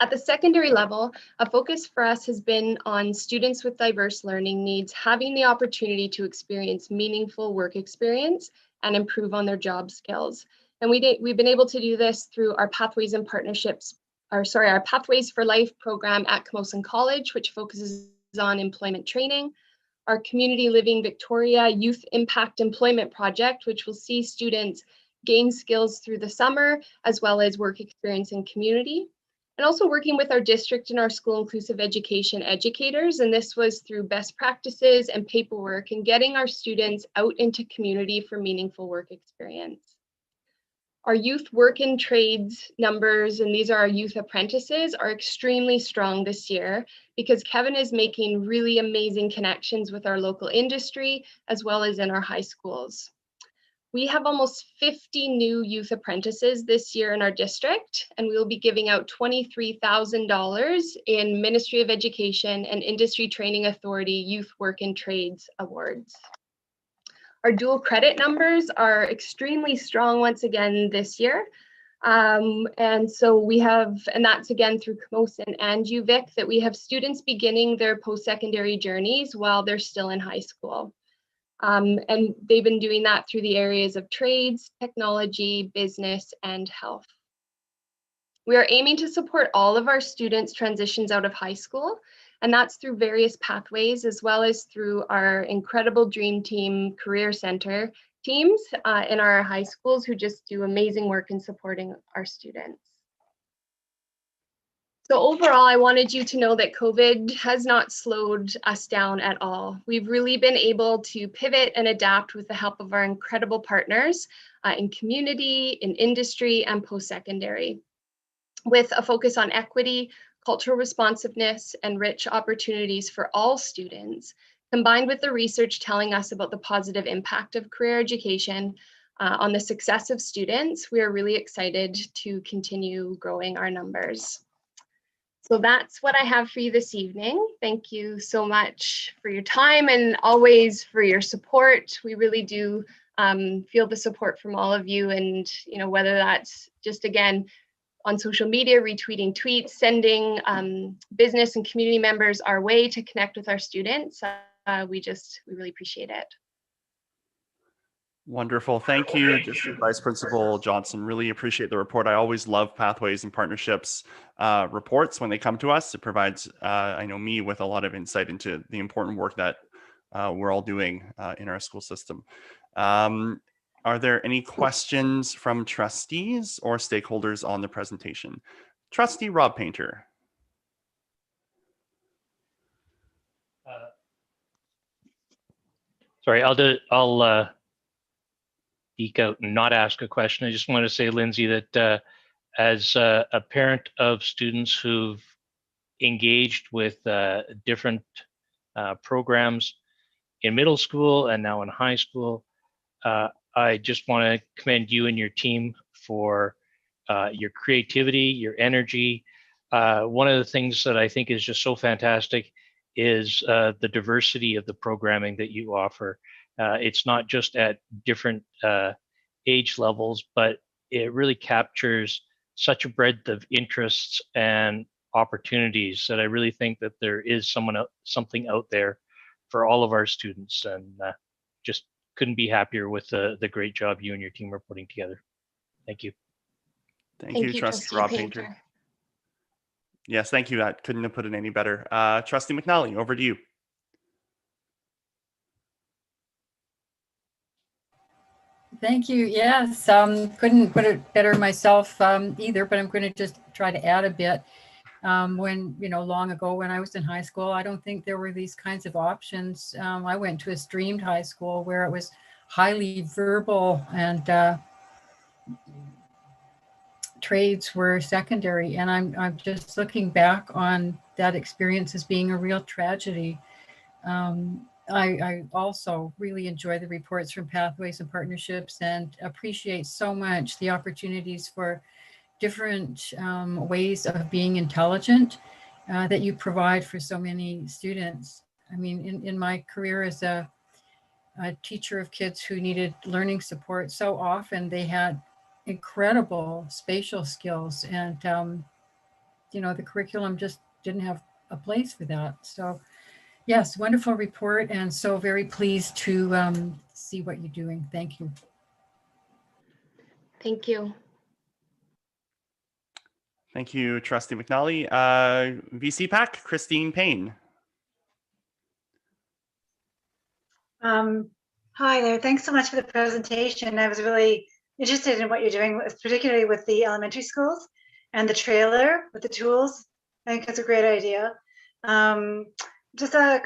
[SPEAKER 15] At the secondary level, a focus for us has been on students with diverse learning needs having the opportunity to experience meaningful work experience and improve on their job skills. And we've been able to do this through our Pathways and Partnerships, our Pathways for Life program at Camosun College, which focuses on employment training, our Community Living Victoria Youth Impact Employment Project, which will see students gain skills through the summer, as well as work experience in community. And also working with our district and our school inclusive education educators. And this was through best practices and paperwork and getting our students out into community for meaningful work experience. Our youth work in trades numbers, and these are our youth apprentices, are extremely strong this year because Kevin is making really amazing connections with our local industry as well as in our high schools. We have almost 50 new youth apprentices this year in our district, and we will be giving out $23,000 in Ministry of Education and Industry Training Authority Youth Work in Trades Awards. Our dual credit numbers are extremely strong once again this year. And so we have, and that's again through Camosun and UVic, that we have students beginning their post-secondary journeys while they're still in high school. And they've been doing that through the areas of trades, technology, business, and health. We are aiming to support all of our students' transitions out of high school, and that's through various pathways, as well as through our incredible Dream Team Career Center teams in our high schools who just do amazing work in supporting our students. So overall, I wanted you to know that COVID has not slowed us down at all. We've really been able to pivot and adapt with the help of our incredible partners in community, in industry, and post-secondary, with a focus on equity, cultural responsiveness, and rich opportunities for all students, combined with the research telling us about the positive impact of career education on the success of students. We are really excited to continue growing our numbers. So that's what I have for you this evening. Thank you so much for your time and always for your support. We really do feel the support from all of you, and whether that's just, again, on social media, retweeting tweets, sending business and community members our way to connect with our students. We really appreciate it.
[SPEAKER 2] Wonderful. Thank you, District Vice Principal Johnson. Really appreciate the report. I always love Pathways and Partnerships reports when they come to us. It provides, I know, me with a lot of insight into the important work that we're all doing in our school system. Are there any questions from trustees or stakeholders on the presentation? Trustee Rob Painter.
[SPEAKER 16] Sorry, I'll eke out and not ask a question. I just want to say, Lindsay, that as a parent of students who've engaged with different programs in middle school and now in high school, I just want to commend you and your team for your creativity, your energy. One of the things that I think is just so fantastic is the diversity of the programming that you offer. It's not just at different age levels, but it really captures such a breadth of interests and opportunities that I really think that there is something out there for all of our students, and just couldn't be happier with the great job you and your team are putting together. Thank you.
[SPEAKER 2] Thank you, Trustee Rob Painter. Yes, thank you. I couldn't have put it any better. Trustee McNally, over to you.
[SPEAKER 3] Thank you. Yes, couldn't put it better myself either, but I'm going to just try to add a bit. When, long ago when I was in high school, I don't think there were these kinds of options. I went to a streamed high school where it was highly verbal, and trades were secondary. And I'm just looking back on that experience as being a real tragedy. I also really enjoy the reports from Pathways and Partnerships, and appreciate so much the opportunities for different ways of being intelligent that you provide for so many students. I mean, in my career as a teacher of kids who needed learning support, so often they had incredible spatial skills, and the curriculum just didn't have a place for that. So yes, wonderful report, and so very pleased to see what you're doing. Thank you.
[SPEAKER 15] Thank you.
[SPEAKER 2] Thank you, Trustee McNally. VC PAC, Christine Payne.
[SPEAKER 4] Hi there. Thanks so much for the presentation. I was really interested in what you're doing, particularly with the elementary schools and the trailer with the tools. I think that's a great idea. Just a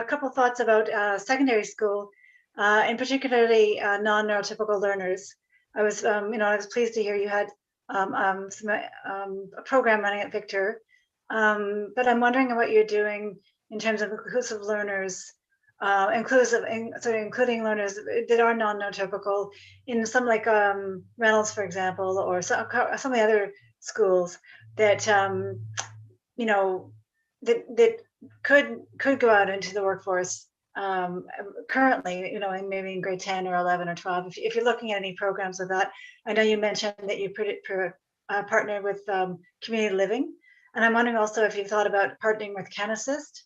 [SPEAKER 4] couple thoughts about secondary school, and particularly non-neurotypical learners. I was pleased to hear you had a program running at Victor, but I'm wondering what you're doing in terms of inclusive learners, including learners that are non-neurotypical in some, like Reynolds, for example, or some of the other schools that that could go out into the workforce currently, maybe in grade 10 or 11 or 12. If you're looking at any programs of that, I know you mentioned that you partnered with community living, and I'm wondering also if you've thought about partnering with CanAssist,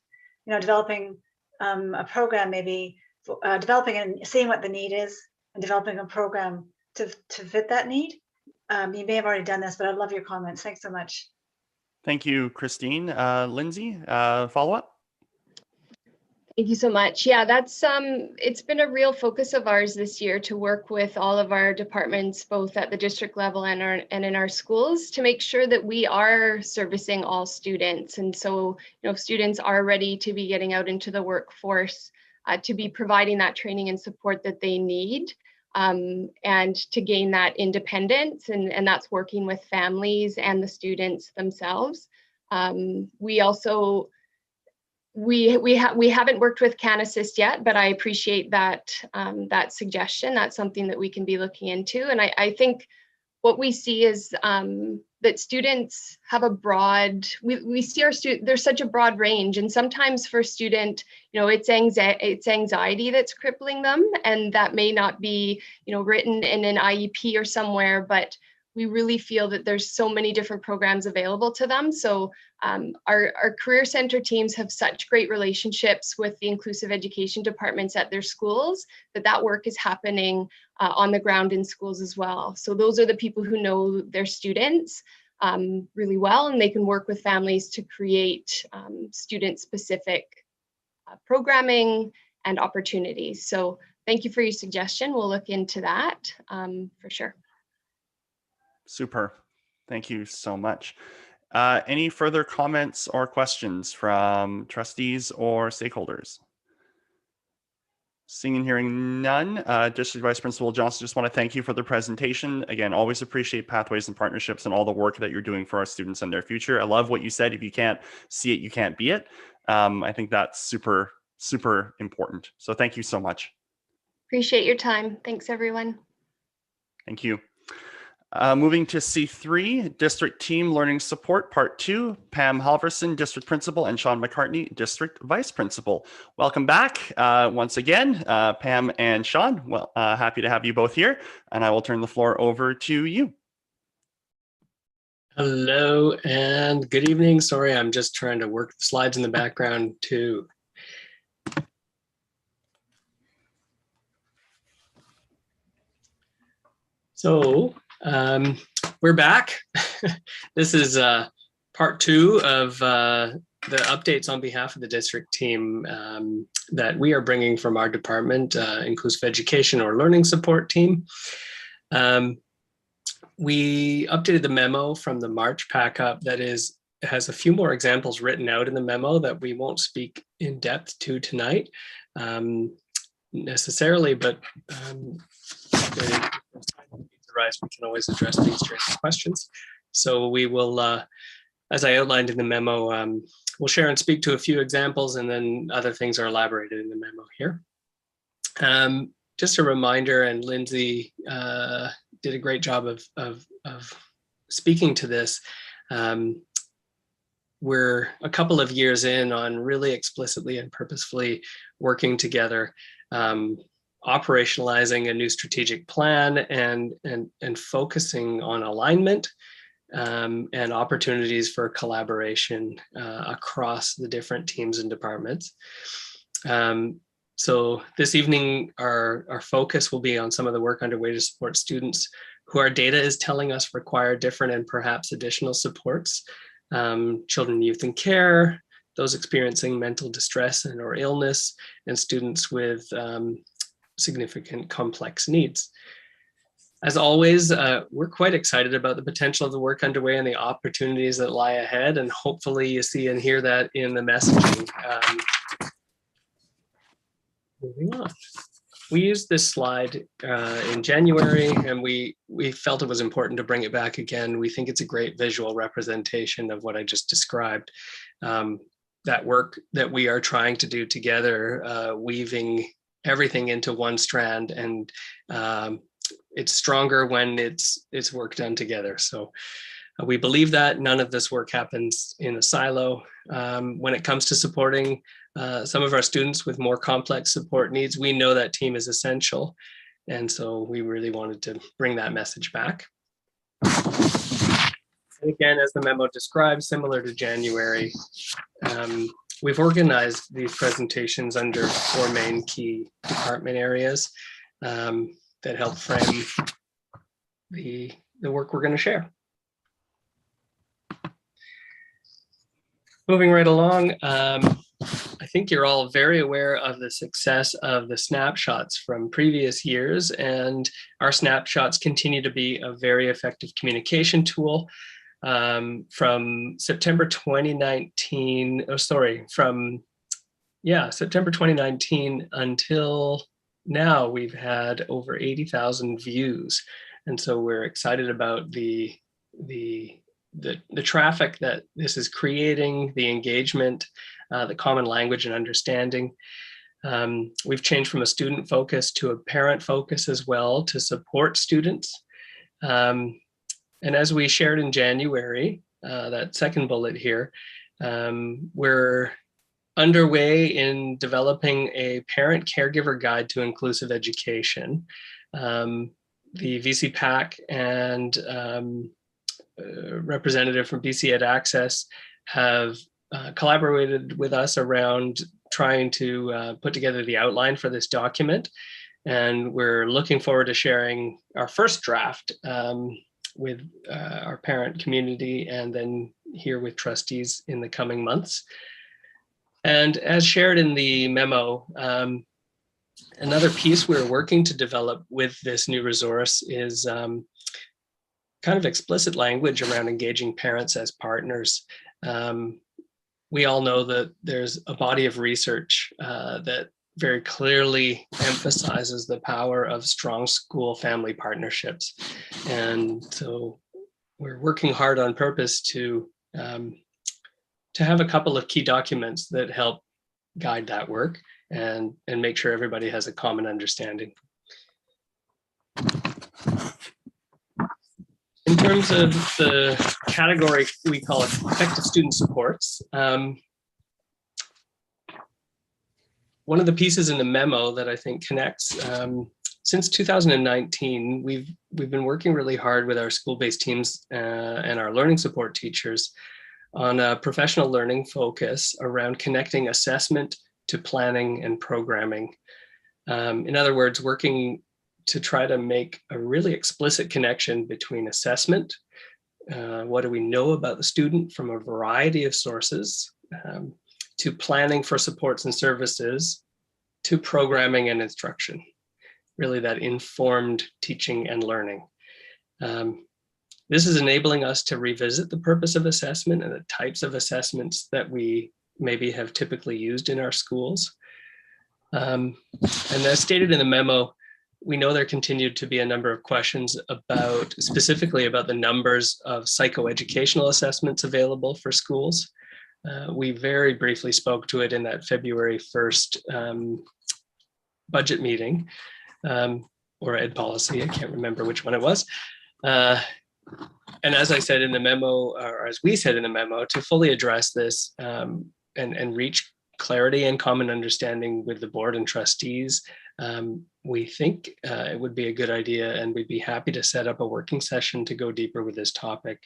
[SPEAKER 4] developing a program, maybe developing and seeing what the need is and developing a program to fit that need. You may have already done this, but I'd love your comments. Thanks so much.
[SPEAKER 2] Thank you, Christine. Lindsay, follow up?
[SPEAKER 15] Thank you so much. Yeah, that's it's been a real focus of ours this year to work with all of our departments, both at the district level and in our schools, to make sure that we are servicing all students. And so, if students are ready to be getting out into the workforce, to be providing that training and support that they need, and to gain that independence, and that's working with families and the students themselves. We also we haven't worked with CanAssist yet, but I appreciate that that suggestion. That's something that we can be looking into. And I think what we see is that students have a broad, we see our students, there's such a broad range, and sometimes for a student, it's anxiety that's crippling them, and that may not be, written in an IEP or somewhere, but we really feel that there's so many different programs available to them. So our Career Center teams have such great relationships with the inclusive education departments at their schools that work is happening on the ground in schools as well. So those are the people who know their students really well, and they can work with families to create student-specific programming and opportunities. So thank you for your suggestion. We'll look into that for sure.
[SPEAKER 2] Super. Thank you so much. Any further comments or questions from trustees or stakeholders? Seeing and hearing none, District Vice Principal Johnson, just want to thank you for the presentation. Again, always appreciate Pathways and Partnerships and all the work that you're doing for our students and their future. I love what you said, if you can't see it, you can't be it. I think that's super, super important. So thank you so much.
[SPEAKER 15] Appreciate your time. Thanks, everyone.
[SPEAKER 2] Thank you. Moving to C3, District Team Learning Support, Part 2, Pam Halverson, District Principal, and Sean McCartney, District Vice Principal. Welcome back once again, Pam and Sean. Well, happy to have you both here, and I will turn the floor over to you.
[SPEAKER 17] Hello and good evening. Sorry, I'm just trying to work the slides in the background too. So, we're back. This is part 2 of the updates on behalf of the district team that we are bringing from our department, Inclusive Education or Learning Support Team. We updated the memo from the March pack up that has a few more examples written out in the memo that we won't speak in depth to tonight necessarily, but we can always address these during the questions. So we will, as I outlined in the memo, we'll share and speak to a few examples, and then other things are elaborated in the memo here. Just a reminder, and Lindsay did a great job of speaking to this. We're a couple of years in on really explicitly and purposefully working together, operationalizing a new strategic plan and focusing on alignment and opportunities for collaboration across the different teams and departments. So this evening, our focus will be on some of the work underway to support students who our data is telling us require different and perhaps additional supports. Children, youth in care, those experiencing mental distress and or illness, and students with significant complex needs. As always, we're quite excited about the potential of the work underway and the opportunities that lie ahead, and hopefully you see and hear that in the messaging. Moving on. We used this slide in January, and we felt it was important to bring it back again. We think it's a great visual representation of what I just described. That work that we are trying to do together, weaving everything into one strand, and it's stronger when it's work done together. So we believe that none of this work happens in a silo. When it comes to supporting some of our students with more complex support needs, we know that team is essential. And so we really wanted to bring that message back. And again, as the memo describes, similar to January, we've organized these presentations under 4 main key department areas that help frame the work we're going to share. Moving right along, I think you're all very aware of the success of the snapshots from previous years, and our snapshots continue to be a very effective communication tool. From September 2019, September 2019 until now, we've had over 80,000 views. And so we're excited about the traffic that this is creating, the engagement, the common language and understanding. We've changed from a student focus to a parent focus as well to support students. And as we shared in January, that second bullet here, we're underway in developing a parent caregiver guide to inclusive education. The VC PAC and representative from BC Ed Access have collaborated with us around trying to put together the outline for this document. And we're looking forward to sharing our first draft with our parent community and then here with trustees in the coming months. And as shared in the memo, another piece we're working to develop with this new resource is kind of explicit language around engaging parents as partners. We all know that there's a body of research that very clearly emphasizes the power of strong school-family partnerships. And so we're working hard on purpose to have a couple of key documents that help guide that work and make sure everybody has a common understanding. In terms of the category we call effective student supports, one of the pieces in the memo that I think connects, since 2019, we've been working really hard with our school-based teams and our learning support teachers on a professional learning focus around connecting assessment to planning and programming. In other words, working to try to make a really explicit connection between assessment, what do we know about the student from a variety of sources, to planning for supports and services, to programming and instruction, really that informed teaching and learning. This is enabling us to revisit the purpose of assessment and the types of assessments that we maybe have typically used in our schools. And as stated in the memo, we know there continued to be a number of questions about, specifically about the numbers of psychoeducational assessments available for schools. We very briefly spoke to it in that February 1st budget meeting, or ed policy, I can't remember which one it was. And as I said in the memo, or as we said in the memo, to fully address this and reach clarity and common understanding with the board and trustees, we think it would be a good idea, and we'd be happy to set up a working session to go deeper with this topic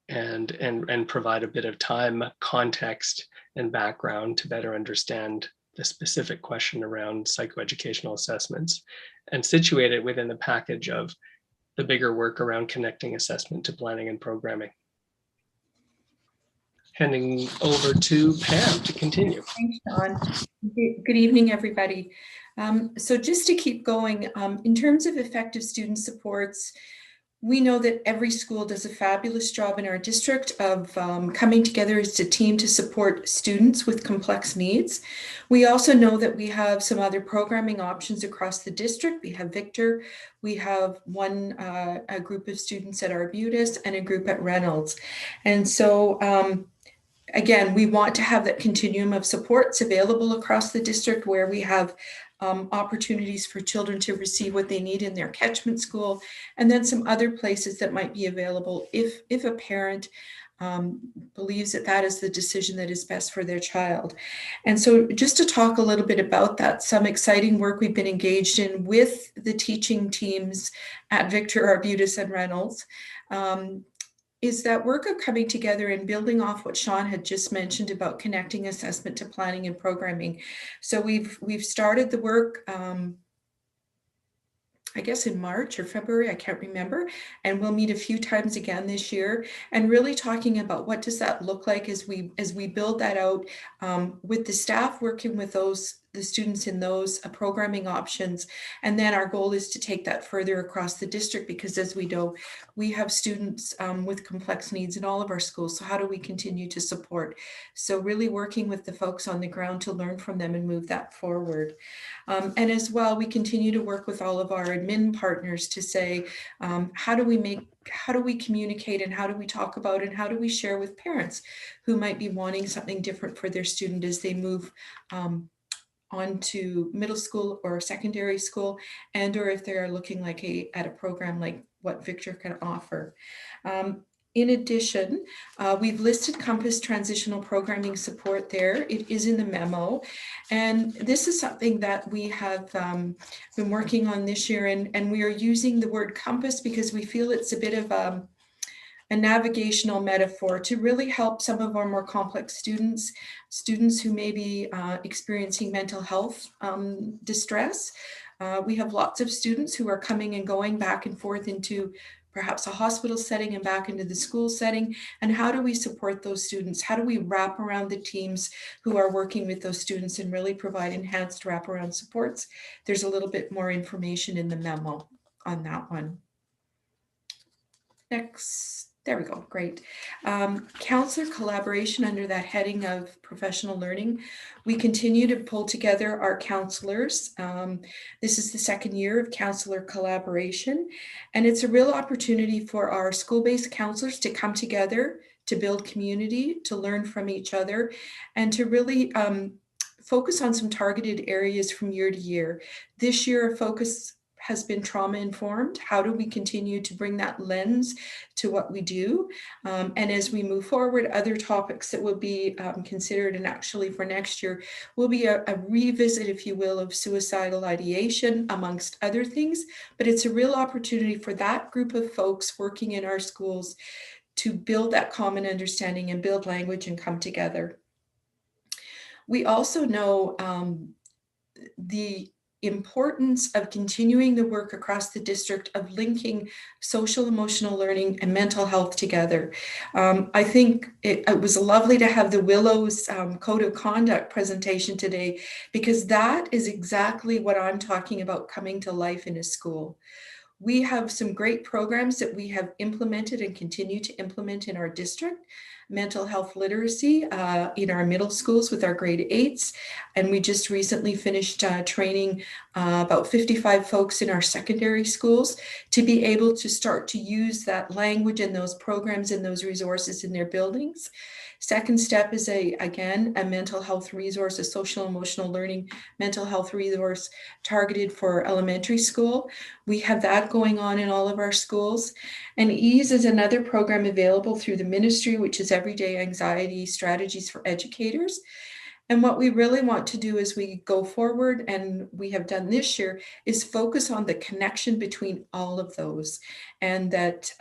[SPEAKER 17] and provide a bit of time, context, and background to better understand the specific question around psychoeducational assessments and situate it within the package of the bigger work around connecting assessment to planning and programming. Handing over to Pam to continue.
[SPEAKER 18] Thanks, Sean. Good evening, everybody. So just to keep going, in terms of effective student supports, we know that every school does a fabulous job in our district of coming together as a team to support students with complex needs. We also know that we have some other programming options across the district. We have Victor, we have a group of students at Arbutus and a group at Reynolds. And so again, we want to have that continuum of supports available across the district where we have opportunities for children to receive what they need in their catchment school, and then some other places that might be available if a parent believes that that is the decision that is best for their child. And so just to talk a little bit about that, some exciting work we've been engaged in with the teaching teams at Victor, Arbutus, and Reynolds, is that work of coming together and building off what Sean had just mentioned about connecting assessment to planning and programming. So we've started the work, I guess in March or February, I can't remember, and we'll meet a few times again this year, and really talking about what does that look like as we build that out with the staff working with the students in those programming options. And then our goal is to take that further across the district, because as we know, we have students with complex needs in all of our schools. So how do we continue to support? So really working with the folks on the ground to learn from them and move that forward. And as well, we continue to work with all of our admin partners to say, how do we communicate, and how do we talk about, and how do we share with parents who might be wanting something different for their student as they move onto middle school or secondary school, and or if they're looking like at a program like what Victor can offer. In addition, we've listed Compass Transitional Programming Support there. It is in the memo. And this is something that we have been working on this year. And we are using the word Compass because we feel it's a bit of a navigational metaphor to really help some of our more complex students who may be experiencing mental health distress. We have lots of students who are coming and going back and forth into perhaps a hospital setting and back into the school setting. And how do we support those students? How do we wrap around the teams who are working with those students and really provide enhanced wraparound supports? There's a little bit more information in the memo on that one. Next. There we go, great. Counselor collaboration under that heading of professional learning. We continue to pull together our counselors. This is the second year of counselor collaboration, and it's a real opportunity for our school-based counselors to come together, to build community, to learn from each other, and to really focus on some targeted areas from year to year. This year, a focus has been trauma informed. How do we continue to bring that lens to what we do? And as we move forward, other topics that will be considered, and actually for next year, will be a revisit, if you will, of suicidal ideation, amongst other things. But it's a real opportunity for that group of folks working in our schools to build that common understanding and build language and come together. We also know the importance of continuing the work across the district of linking social emotional learning and mental health together. I think it was lovely to have the Willows Code of Conduct presentation today, because that is exactly what I'm talking about coming to life in a school. We have some great programs that we have implemented and continue to implement in our district. Mental health literacy in our middle schools with our grade 8s. And we just recently finished training about 55 folks in our secondary schools to be able to start to use that language and those programs and those resources in their buildings. Second step is again, a mental health resource, a social emotional learning mental health resource targeted for elementary school. We have that going on in all of our schools. And EASE is another program available through the ministry, which is Everyday Anxiety Strategies for Educators. And what we really want to do as we go forward, and we have done this year, is focus on the connection between all of those, and that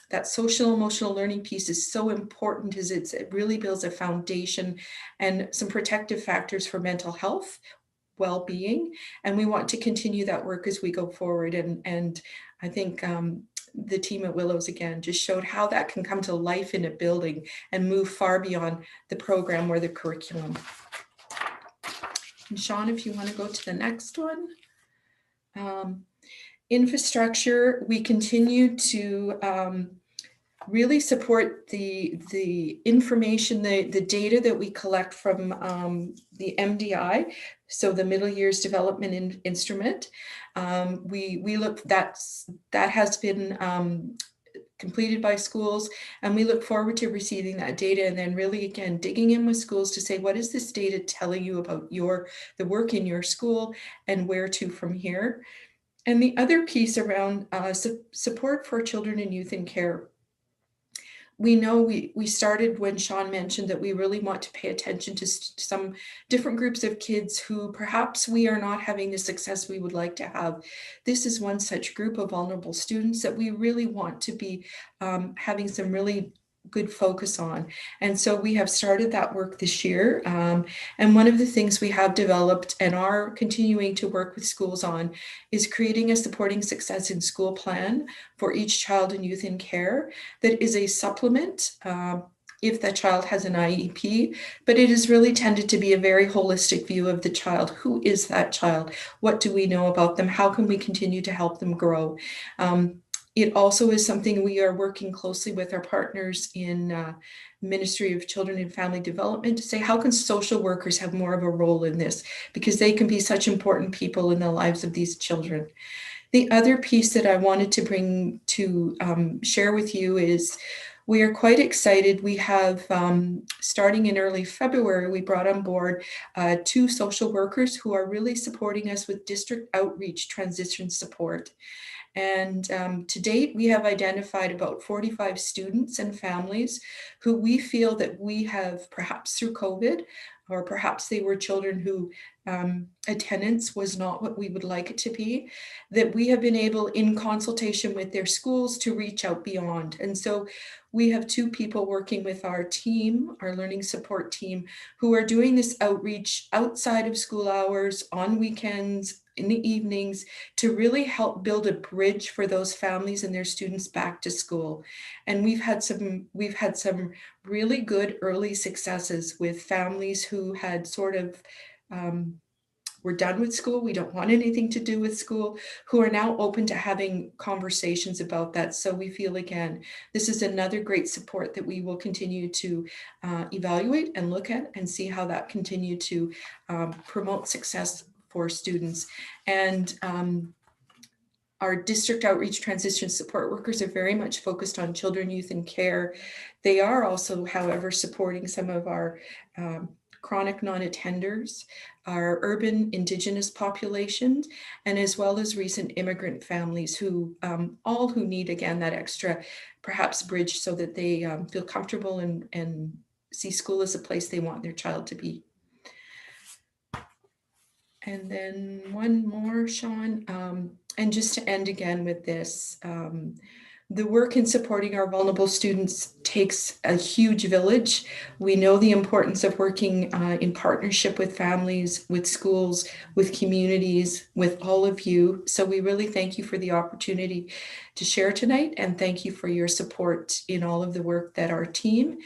[SPEAKER 18] that social emotional learning piece is so important, as it really builds a foundation and some protective factors for mental health, well-being. And we want to continue that work as we go forward. And I think the team at Willows again just showed how that can come to life in a building and move far beyond the program or the curriculum. And Sean, if you want to go to the next one. Infrastructure, we continue to really support the information, the data that we collect from the MDI, so the Middle Years Development Instrument. We look, that has been completed by schools, and we look forward to receiving that data and then really again digging in with schools to say, what is this data telling you about the work in your school and where to from here? And the other piece around support for children and youth in care. We know we started when Sean mentioned that we really want to pay attention to some different groups of kids who perhaps we are not having the success we would like to have. This is one such group of vulnerable students that we really want to be having some really good focus on. And so we have started that work this year. And one of the things we have developed and are continuing to work with schools on is creating a supporting success in school plan for each child and youth in care that is a supplement if the child has an IEP, but it is really tended to be a very holistic view of the child. Who is that child? What do we know about them? How can we continue to help them grow? It also is something we are working closely with our partners in Ministry of Children and Family Development to say, how can social workers have more of a role in this? Because they can be such important people in the lives of these children. The other piece that I wanted to bring to share with you is we are quite excited. We have, starting in early February, we brought on board 2 social workers who are really supporting us with district outreach transition support. And to date, we have identified about 45 students and families who we feel that we have, perhaps through COVID, or perhaps they were children who attendance was not what we would like it to be, that we have been able, in consultation with their schools, to reach out beyond. And so we have 2 people working with our team, our learning support team, who are doing this outreach outside of school hours, on weekends, in the evenings, to really help build a bridge for those families and their students back to school. And we've had some really good early successes with families who had sort of we're done with school, we don't want anything to do with school, who are now open to having conversations about that. So we feel, again, this is another great support that we will continue to evaluate and look at and see how that continue to promote success for students. And our district outreach transition support workers are very much focused on children, youth, and care. They are also, however, supporting some of our chronic non-attenders, our urban Indigenous populations, and as well as recent immigrant families who all who need, again, that extra perhaps bridge so that they feel comfortable and see school as a place they want their child to be. And then one more, Sean, and just to end again with this, the work in supporting our vulnerable students takes a huge village. We know the importance of working in partnership with families, with schools, with communities, with all of you. So we really thank you for the opportunity to share tonight, and thank you for your support in all of the work that our team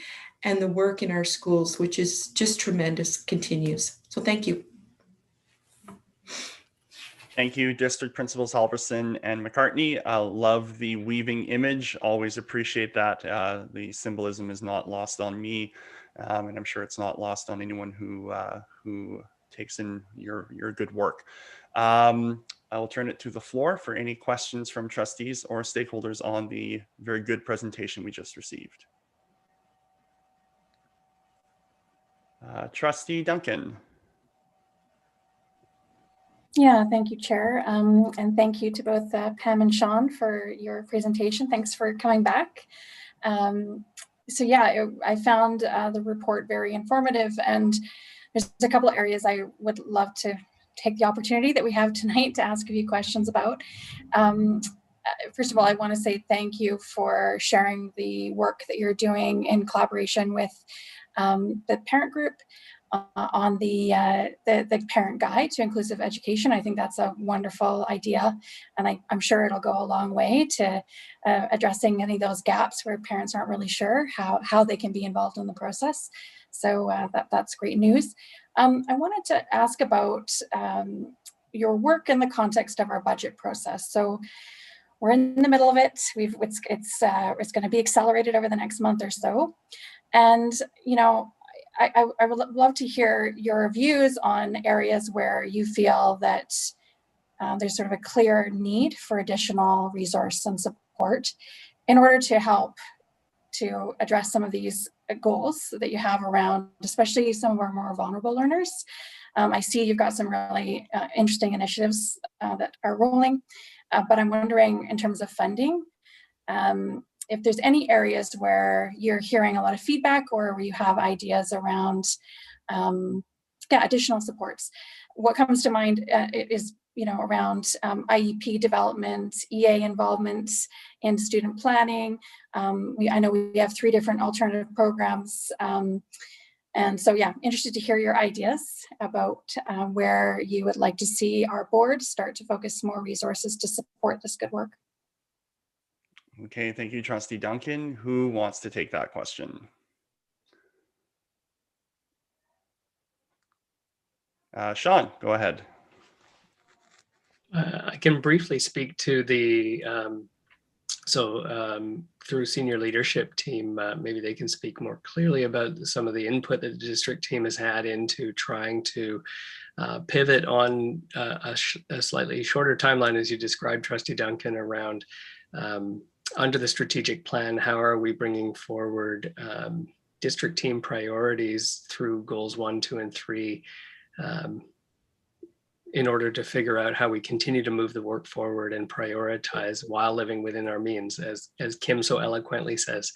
[SPEAKER 18] and the work in our schools, which is just tremendous, continues. So thank you.
[SPEAKER 2] Thank you, District Principals Halverson and McCartney. I love the weaving image. Always appreciate that. The symbolism is not lost on me, and I'm sure it's not lost on anyone who takes in your good work. I will turn it to the floor for any questions from trustees or stakeholders on the very good presentation we just received. Trustee Duncan.
[SPEAKER 5] Yeah, thank you, Chair. And thank you to both Pam and Sean for your presentation. Thanks for coming back. So yeah, I found the report very informative, and there's a couple of areas I would love to take the opportunity that we have tonight to ask a few questions about. First of all, I want to say thank you for sharing the work that you're doing in collaboration with the parent group on the parent guide to inclusive education. I think that's a wonderful idea, and I'm sure it'll go a long way to addressing any of those gaps where parents aren't really sure how they can be involved in the process. So that's great news. I wanted to ask about your work in the context of our budget process. So we're in the middle of it. It's going to be accelerated over the next month or so, and you know, I would love to hear your views on areas where you feel that there's sort of a clear need for additional resource and support in order to help to address some of these goals that you have around, especially some of our more vulnerable learners. I see you've got some really interesting initiatives that are rolling, but I'm wondering, in terms of funding, if there's any areas where you're hearing a lot of feedback or where you have ideas around additional supports. What comes to mind is, you know, around IEP development, EA involvement in student planning. I know we have 3 different alternative programs. And so, yeah, interested to hear your ideas about where you would like to see our board start to focus more resources to support this good work.
[SPEAKER 2] Okay, thank you, Trustee Duncan. Who wants to take that question? Sean, go ahead.
[SPEAKER 17] I can briefly speak to the, through senior leadership team, maybe they can speak more clearly about some of the input that the district team has had into trying to pivot on a slightly shorter timeline, as you described, Trustee Duncan, around under the strategic plan, how are we bringing forward district team priorities through goals 1, 2, and 3 in order to figure out how we continue to move the work forward and prioritize while living within our means, as Kim so eloquently says.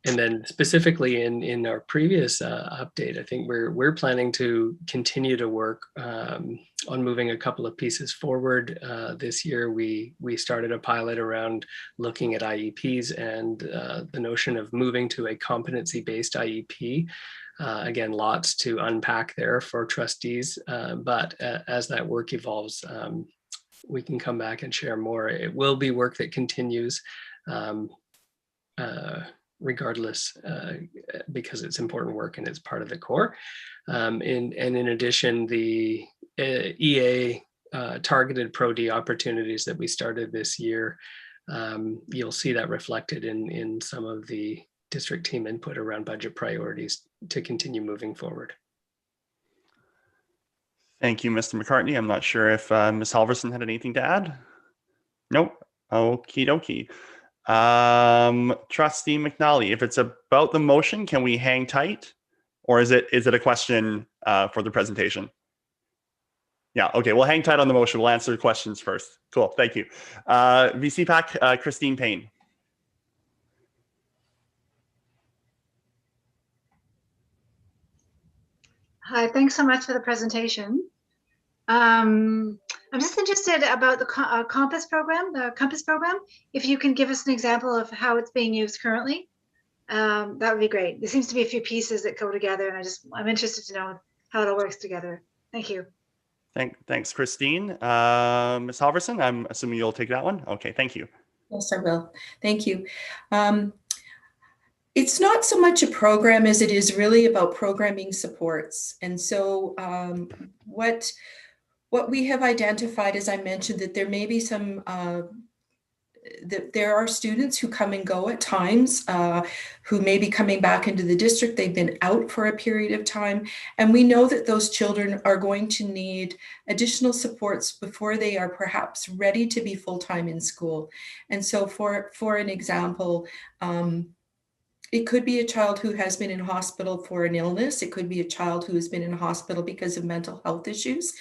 [SPEAKER 17] And then specifically in our previous update, I think we're planning to continue to work on moving a couple of pieces forward. This year, we started a pilot around looking at IEPs and the notion of moving to a competency-based IEP. Again, lots to unpack there for trustees, but as that work evolves, we can come back and share more. It will be work that continues regardless, because it's important work and it's part of the core. And in addition, the EA targeted Pro-D opportunities that we started this year, you'll see that reflected in some of the district team input around budget priorities to continue moving forward.
[SPEAKER 2] Thank you, Mr. McCartney. I'm not sure if Ms. Halverson had anything to add. Nope. Okie dokie. Trustee McNally, if it's about the motion, can we hang tight, or is it a question for the presentation? Yeah, okay, we'll hang tight on the motion. We'll answer questions first. Cool, thank you. VC PAC, Christine Payne.
[SPEAKER 4] Hi, thanks so much for the presentation. I'm just interested about the Compass program, If you can give us an example of how it's being used currently, that would be great. There seems to be a few pieces that go together, and I'm interested to know how it all works together. Thank you.
[SPEAKER 2] Thanks, Christine. Ms. Halverson, I'm assuming you'll take that one. Okay, thank you.
[SPEAKER 18] Yes, I will. Thank you. It's not so much a program as it is really about programming supports. And so what we have identified, as I mentioned, that there may be some, that there are students who come and go at times, who may be coming back into the district. They've been out for a period of time. And we know that those children are going to need additional supports before they are perhaps ready to be full-time in school. And so for an example, it could be a child who has been in hospital for an illness. It could be a child who has been in hospital because of mental health issues.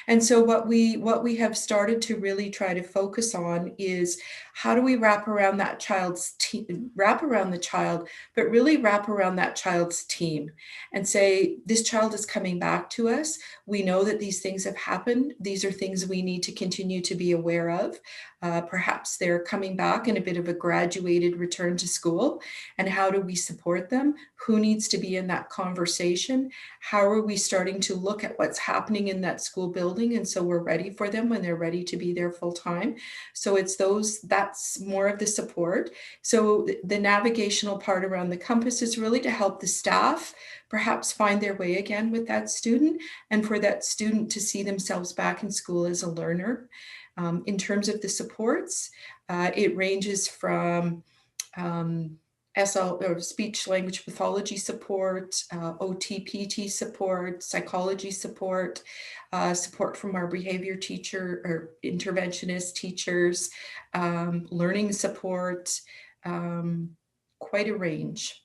[SPEAKER 18] And so what we have started to really try to focus on is how do we wrap around that child's team, wrap around the child, but really wrap around that child's team and say, this child is coming back to us. We know that these things have happened. These are things we need to continue to be aware of. Perhaps they're coming back in a bit of a graduated return to school. And how do we support them? Who needs to be in that conversation? How are we starting to look at what's happening in that school building? And so we're ready for them when they're ready to be there full time. So it's that's more of the support. So the navigational part around the Compass is really to help the staff perhaps find their way again with that student, and for that student to see themselves back in school as a learner. In terms of the supports, it ranges from SL or speech language pathology support, OT-PT support, psychology support, support from our behavior teacher or interventionist teachers, learning support, quite a range.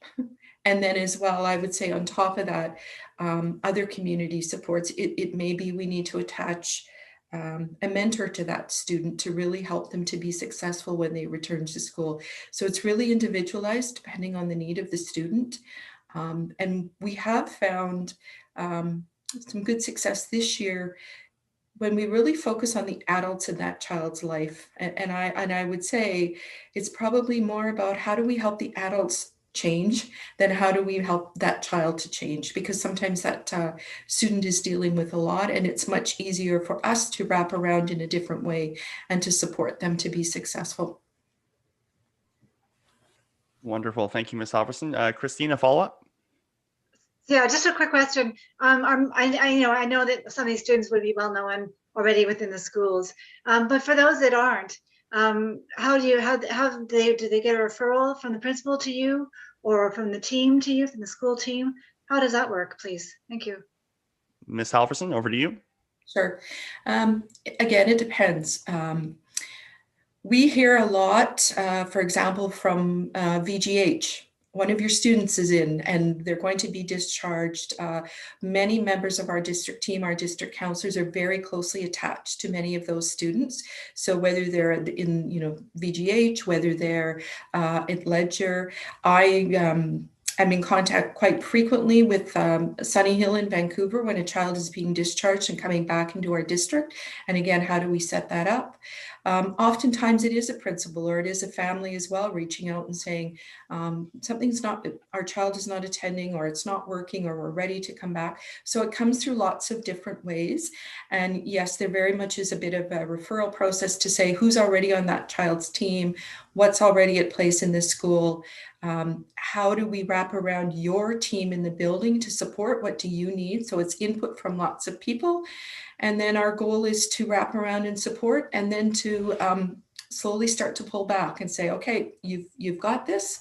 [SPEAKER 18] And then as well, I would say on top of that, other community supports. It may be we need to attach a mentor to that student to really help them to be successful when they return to school. So it's really individualized depending on the need of the student. And we have found some good success this year when we really focus on the adults in that child's life. And I would say it's probably more about how do we help the adults change than how do we help that child to change, because sometimes that student is dealing with a lot, and it's much easier for us to wrap around in a different way and to support them to be successful.
[SPEAKER 2] Wonderful. Thank you, Ms. Halverson. Christina, follow-up?
[SPEAKER 4] Yeah, just a quick question. I know that some of these students would be well known already within the schools, but for those that aren't, how do they get a referral from the principal to you, or from the team to you, from the school team? How does that work, please? Thank you.
[SPEAKER 2] Ms. Halverson, over to you.
[SPEAKER 18] Sure. Again, it depends. we hear a lot, for example, from VGH. One of your students is in and they're going to be discharged. Many members of our district team, our district counselors, are very closely attached to many of those students. So whether they're in, VGH, whether they're at Ledger, I'm in contact quite frequently with Sunny Hill in Vancouver when a child is being discharged and coming back into our district. And again, how do we set that up? Oftentimes it is a principal or it is a family as well reaching out and saying our child is not attending, or it's not working, or we're ready to come back. So it comes through lots of different ways. And yes, there very much is a bit of a referral process to say who's already on that child's team, what's already at place in this school. How do we wrap around your team in the building to support? What do you need? So it's input from lots of people. And then our goal is to wrap around and support, and then to slowly start to pull back and say, okay, you've got this.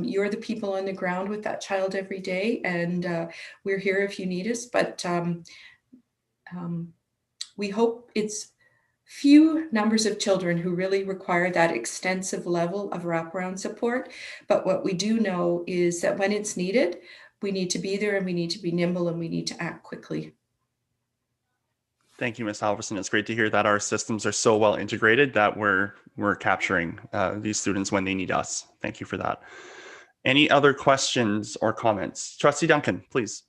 [SPEAKER 18] You're the people on the ground with that child every day, and we're here if you need us. But we hope it's few numbers of children who really require that extensive level of wraparound support. But what we do know is that when it's needed, we need to be there, and we need to be nimble, and we need to act quickly.
[SPEAKER 2] Thank you, Ms. Halverson. It's great to hear that our systems are so well integrated that we're capturing these students when they need us. Thank you for that. Any other questions or comments? Trustee Duncan, please.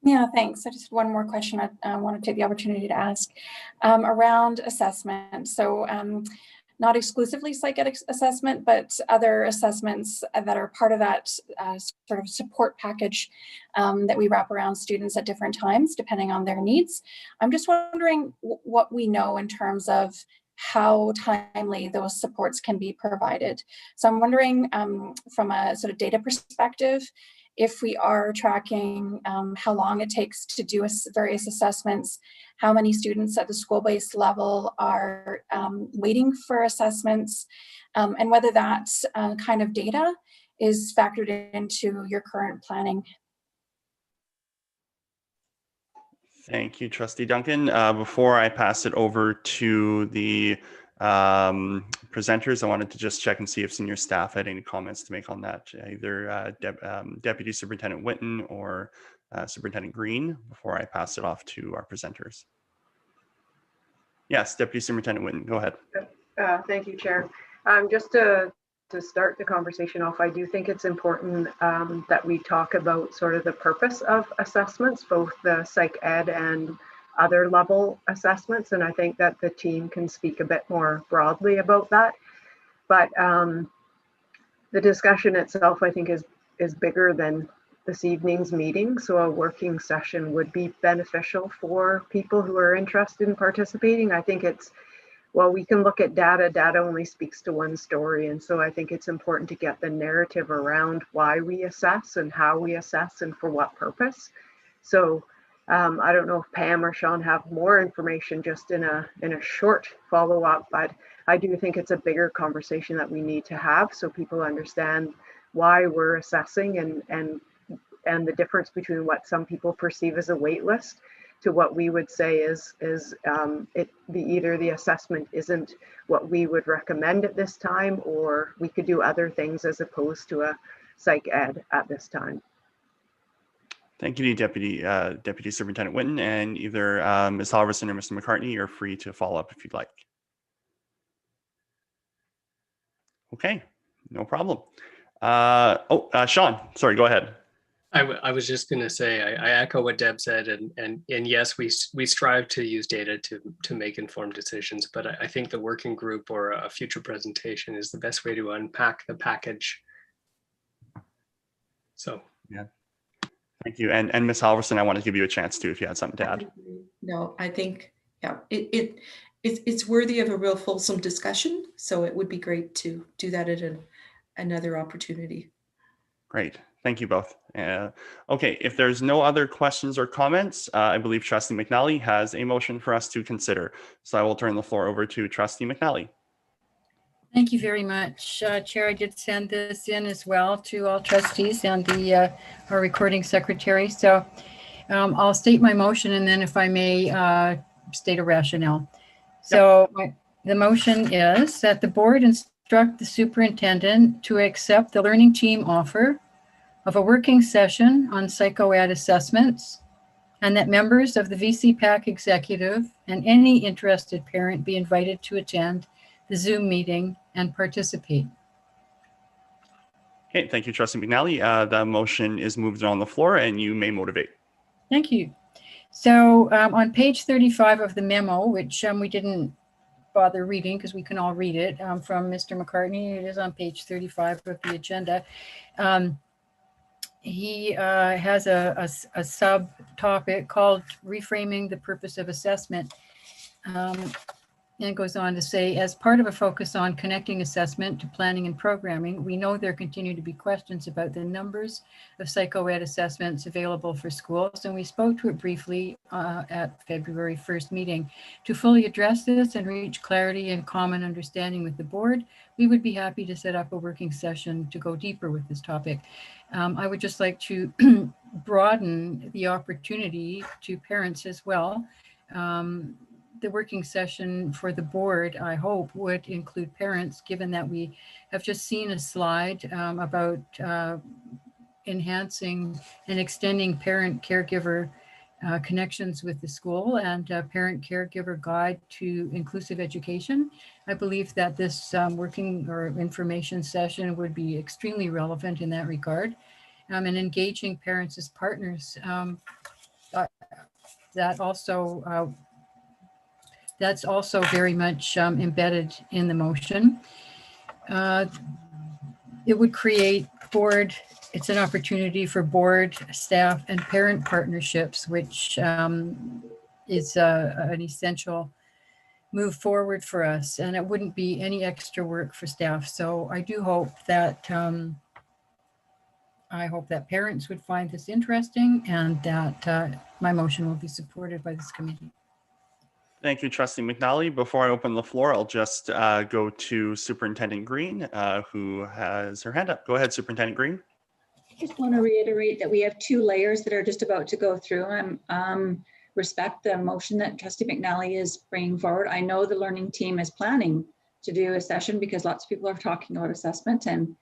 [SPEAKER 5] Yeah, thanks. I just had one more question I want to take the opportunity to ask around assessment. So not exclusively psych ed assessment, but other assessments that are part of that sort of support package that we wrap around students at different times, depending on their needs. I'm just wondering what we know in terms of how timely those supports can be provided. So I'm wondering from a sort of data perspective, if we are tracking how long it takes to do various assessments, how many students at the school-based level are waiting for assessments, and whether that kind of data is factored into your current planning.
[SPEAKER 2] Thank you, Trustee Duncan. Before I pass it over to the presenters, I wanted to just check and see if senior staff had any comments to make on that, either Deputy Superintendent Whitten or Superintendent Green, before I pass it off to our presenters. Yes, Deputy Superintendent Whitten, go ahead.
[SPEAKER 19] Thank you, Chair. Just to start the conversation off, I do think it's important that we talk about sort of the purpose of assessments, both the psych ed and other level assessments, and I think that the team can speak a bit more broadly about that. But the discussion itself, I think, is bigger than this evening's meeting, so a working session would be beneficial for people who are interested in participating. I think it's, well, we can look at data. Data only speaks to one story, and so I think it's important to get the narrative around why we assess and how we assess and for what purpose. So I don't know if Pam or Sean have more information just in a short follow-up, but I do think it's a bigger conversation that we need to have so people understand why we're assessing and the difference between what some people perceive as a wait list to what we would say is either the assessment isn't what we would recommend at this time, or we could do other things as opposed to a psych ed at this time.
[SPEAKER 2] Thank you, Deputy Superintendent Whitten, and either Ms. Halverson or Mr. McCartney, you're free to follow up if you'd like. Okay, no problem. Sean, sorry, go ahead.
[SPEAKER 17] I was just going to say, I echo what Deb said, and yes, we strive to use data to make informed decisions, but I think the working group or a future presentation is the best way to unpack the package. So
[SPEAKER 2] yeah. Thank you. And Ms. Halverson, I want to give you a chance too, if you had something to add.
[SPEAKER 18] No, I think, yeah, it's worthy of a real fulsome discussion. So it would be great to do that at another opportunity.
[SPEAKER 2] Great. Thank you both. Okay, if there's no other questions or comments, I believe Trustee McNally has a motion for us to consider. So I will turn the floor over to Trustee McNally.
[SPEAKER 3] Thank you very much, Chair. I did send this in as well to all trustees and our recording secretary. So I'll state my motion, and then if I may state a rationale. So The motion is that the board instruct the superintendent to accept the learning team offer of a working session on psychoed assessments, and that members of the VCPAC executive and any interested parent be invited to attend the Zoom meeting and participate.
[SPEAKER 2] Okay, thank you, Trustee McNally. The motion is moved on the floor and you may motivate.
[SPEAKER 3] Thank you. So on page 35 of the memo, which we didn't bother reading because we can all read it from Mr. McCartney, it is on page 35 of the agenda. He has a subtopic called Reframing the Purpose of Assessment. And goes on to say, as part of a focus on connecting assessment to planning and programming, we know there continue to be questions about the numbers of psychoed assessments available for schools, and we spoke to it briefly at February 1st meeting. To fully address this and reach clarity and common understanding with the board, we would be happy to set up a working session to go deeper with this topic. I would just like to broaden the opportunity to parents as well. The working session for the board, I hope, would include parents, given that we have just seen a slide about enhancing and extending parent-caregiver connections with the school and parent-caregiver guide to inclusive education. I believe that this working or information session would be extremely relevant in that regard. And engaging parents as partners, that's also very much embedded in the motion. It would create board, it's an opportunity for board, staff, and parent partnerships, which is an essential move forward for us. And it wouldn't be any extra work for staff. So I do hope that parents would find this interesting and that my motion will be supported by this committee.
[SPEAKER 2] Thank you, Trustee McNally. Before I open the floor, I'll just go to Superintendent Green, who has her hand up. Go ahead, Superintendent Green.
[SPEAKER 20] I just want to reiterate that we have two layers that are just about to go through. I respect the motion that Trustee McNally is bringing forward. I know the learning team is planning to do a session because lots of people are talking about assessment, and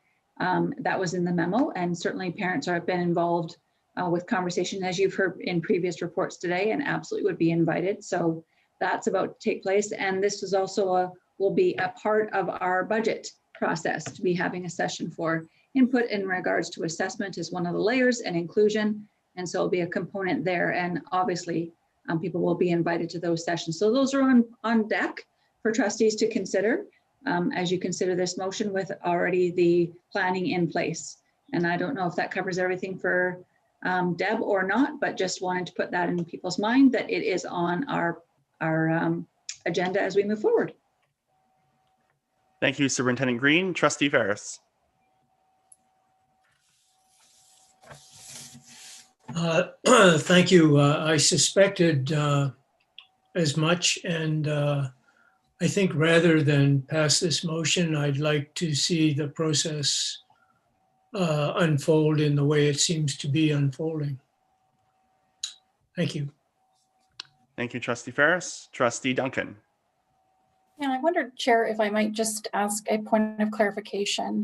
[SPEAKER 20] that was in the memo. And certainly parents have been involved with conversation, as you've heard in previous reports today, and absolutely would be invited. So that's about to take place. And this is also will be a part of our budget process to be having a session for input in regards to assessment is one of the layers, and inclusion. And so it'll be a component there. And obviously people will be invited to those sessions. So those are on deck for trustees to consider as you consider this motion with already the planning in place. And I don't know if that covers everything for Deb or not, but just wanted to put that in people's mind that it is on our agenda as we move forward.
[SPEAKER 2] Thank you, Superintendent Green. Trustee Ferris.
[SPEAKER 14] Thank you. I suspected as much, and I think rather than pass this motion, I'd like to see the process unfold in the way it seems to be unfolding. Thank you.
[SPEAKER 2] Thank you, Trustee Ferris. Trustee Duncan.
[SPEAKER 5] Yeah, I wondered, Chair, if I might just ask a point of clarification.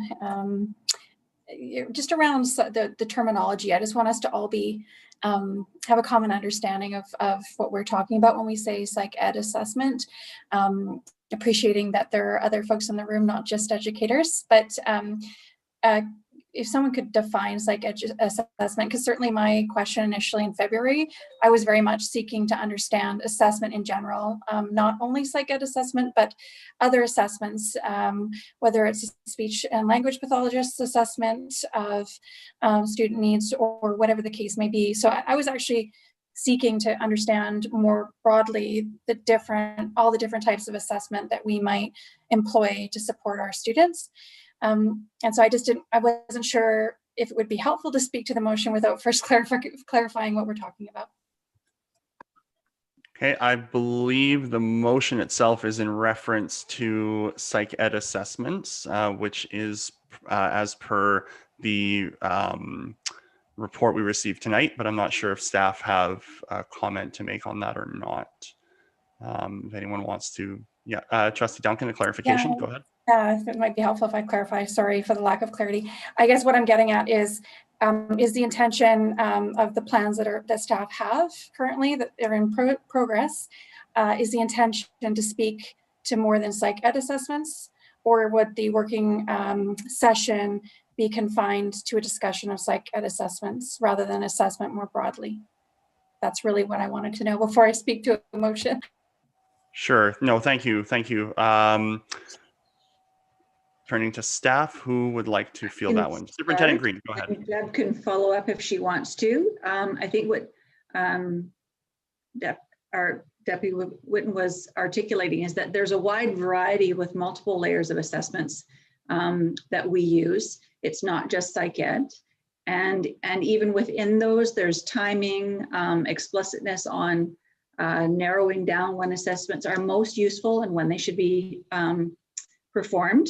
[SPEAKER 5] Just around the terminology, I just want us to all be have a common understanding of what we're talking about when we say psych ed assessment. Appreciating that there are other folks in the room, not just educators, but if someone could define psych ed assessment, because certainly my question initially in February, I was very much seeking to understand assessment in general, not only psych ed assessment, but other assessments, whether it's a speech and language pathologist's assessment of student needs or whatever the case may be. So I was actually seeking to understand more broadly all the different types of assessment that we might employ to support our students. And so I wasn't sure if it would be helpful to speak to the motion without first clarifying what we're talking about.
[SPEAKER 2] Okay, I believe the motion itself is in reference to psych ed assessments, which is as per the report we received tonight, but I'm not sure if staff have a comment to make on that or not. If anyone wants to Yeah, Trustee Duncan, a clarification. Go ahead.
[SPEAKER 5] It might be helpful if I clarify. Sorry for the lack of clarity. I guess what I'm getting at is the intention of the plans that staff have currently that are in progress, is the intention to speak to more than psych ed assessments, or would the working session be confined to a discussion of psych ed assessments rather than assessment more broadly? That's really what I wanted to know before I speak to a motion.
[SPEAKER 2] Sure. No, thank you. Thank you. Turning to staff, who would like to field that one? Superintendent Green, go ahead.
[SPEAKER 20] Deb can follow up if she wants to. I think what our Deputy Whitten was articulating is that there's a wide variety with multiple layers of assessments that we use. It's not just psych ed. And even within those, there's timing, explicitness on narrowing down when assessments are most useful and when they should be performed.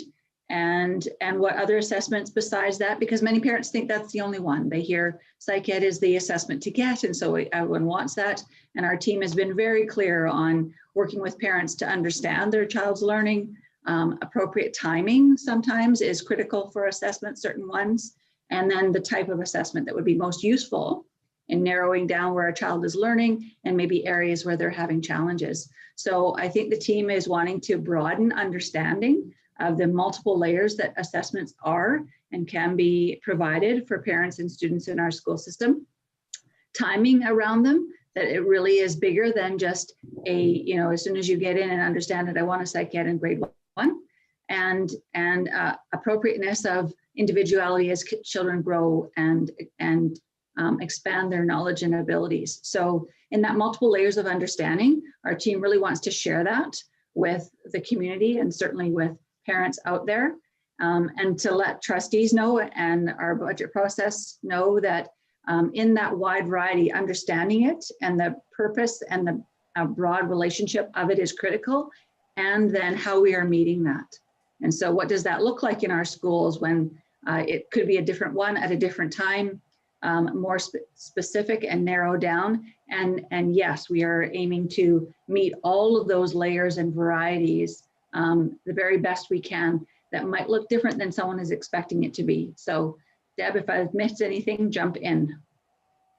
[SPEAKER 20] And what other assessments besides that, because many parents think that's the only one. They hear psych ed is the assessment to get, and so everyone wants that. And our team has been very clear on working with parents to understand their child's learning. Appropriate timing sometimes is critical for assessments, certain ones, and then the type of assessment that would be most useful in narrowing down where a child is learning and maybe areas where they're having challenges. So I think the team is wanting to broaden understanding of the multiple layers that assessments are and can be provided for parents and students in our school system. Timing around them, that it really is bigger than just as soon as you get in and understand it, I want a psych ed in grade 1, and appropriateness of individuality as children grow and expand their knowledge and abilities. So in that multiple layers of understanding, our team really wants to share that with the community and certainly with parents out there, and to let trustees know and our budget process know that in that wide variety, understanding it and the purpose and the broad relationship of it is critical, and then how we are meeting that. And so what does that look like in our schools when it could be a different one at a different time, more specific and narrow down. And yes, we are aiming to meet all of those layers and varieties the very best we can. That might look different than someone is expecting it to be. So Deb, if I've missed anything, jump in.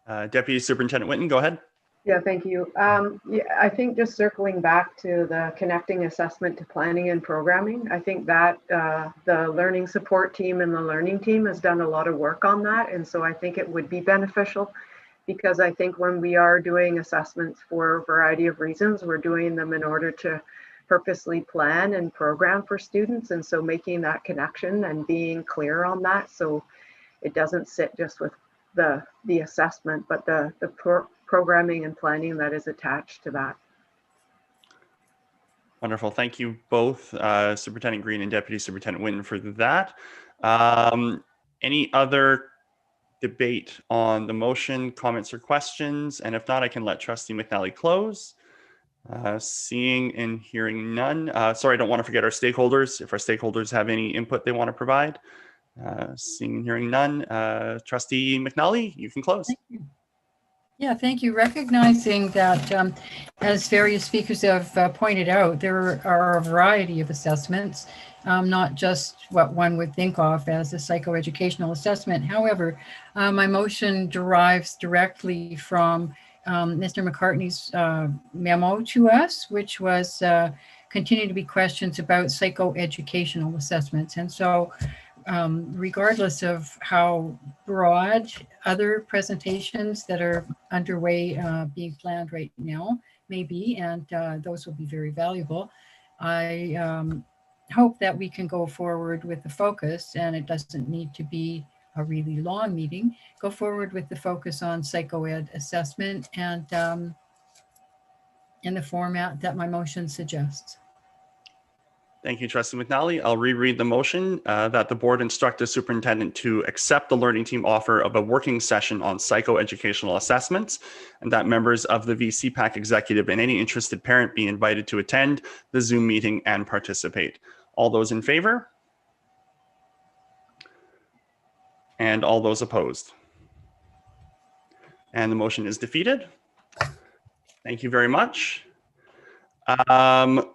[SPEAKER 2] Deputy Superintendent Whitten, go ahead.
[SPEAKER 19] Yeah, thank you. I think just circling back to the connecting assessment to planning and programming, I think that the learning support team and the learning team has done a lot of work on that. And so I think it would be beneficial, because I think when we are doing assessments for a variety of reasons, we're doing them in order to purposely plan and program for students. And so making that connection and being clear on that, so it doesn't sit just with the assessment, but the programming and planning that is attached to that.
[SPEAKER 2] Wonderful. Thank you both, Superintendent Green and Deputy Superintendent Whitten, for that. Any other debate on the motion, comments or questions? And if not, I can let Trustee McNally close. Seeing and hearing none. Sorry, I don't want to forget our stakeholders. If our stakeholders have any input they want to provide. Seeing and hearing none. Trustee McNally, you can close.
[SPEAKER 3] Thank you. Yeah, thank you. Recognizing that, as various speakers have pointed out, there are a variety of assessments, not just what one would think of as a psychoeducational assessment. However, my motion derives directly from Mr. McCartney's memo to us, which was continue to be questions about psychoeducational assessments. And so regardless of how broad other presentations that are underway being planned right now may be, and those will be very valuable, I hope that we can go forward with the focus, and it doesn't need to be a really long meeting, go forward with the focus on psychoed assessment and in the format that my motion suggests.
[SPEAKER 2] Thank you, Trustee McNally. I'll reread the motion that the board instruct the superintendent to accept the learning team offer of a working session on psychoeducational assessments, and that members of the VCPAC executive and any interested parent be invited to attend the Zoom meeting and participate. All those in favor? And all those opposed? And the motion is defeated. Thank you very much.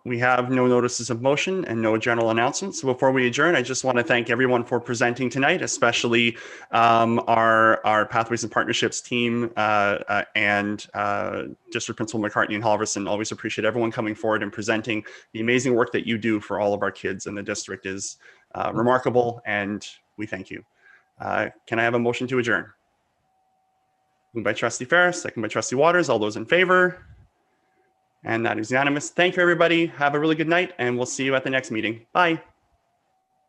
[SPEAKER 2] We have no notices of motion and no general announcements. So before we adjourn, I just want to thank everyone for presenting tonight, especially our Pathways and Partnerships team and District Principal McCartney and Halverson. Always appreciate everyone coming forward and presenting. The amazing work that you do for all of our kids in the district is remarkable, and we thank you. Can I have a motion to adjourn? Moved by Trustee Ferris, second by Trustee Waters. All those in favor? And that is unanimous. Thank you, everybody. Have a really good night, and we'll see you at the next meeting. Bye.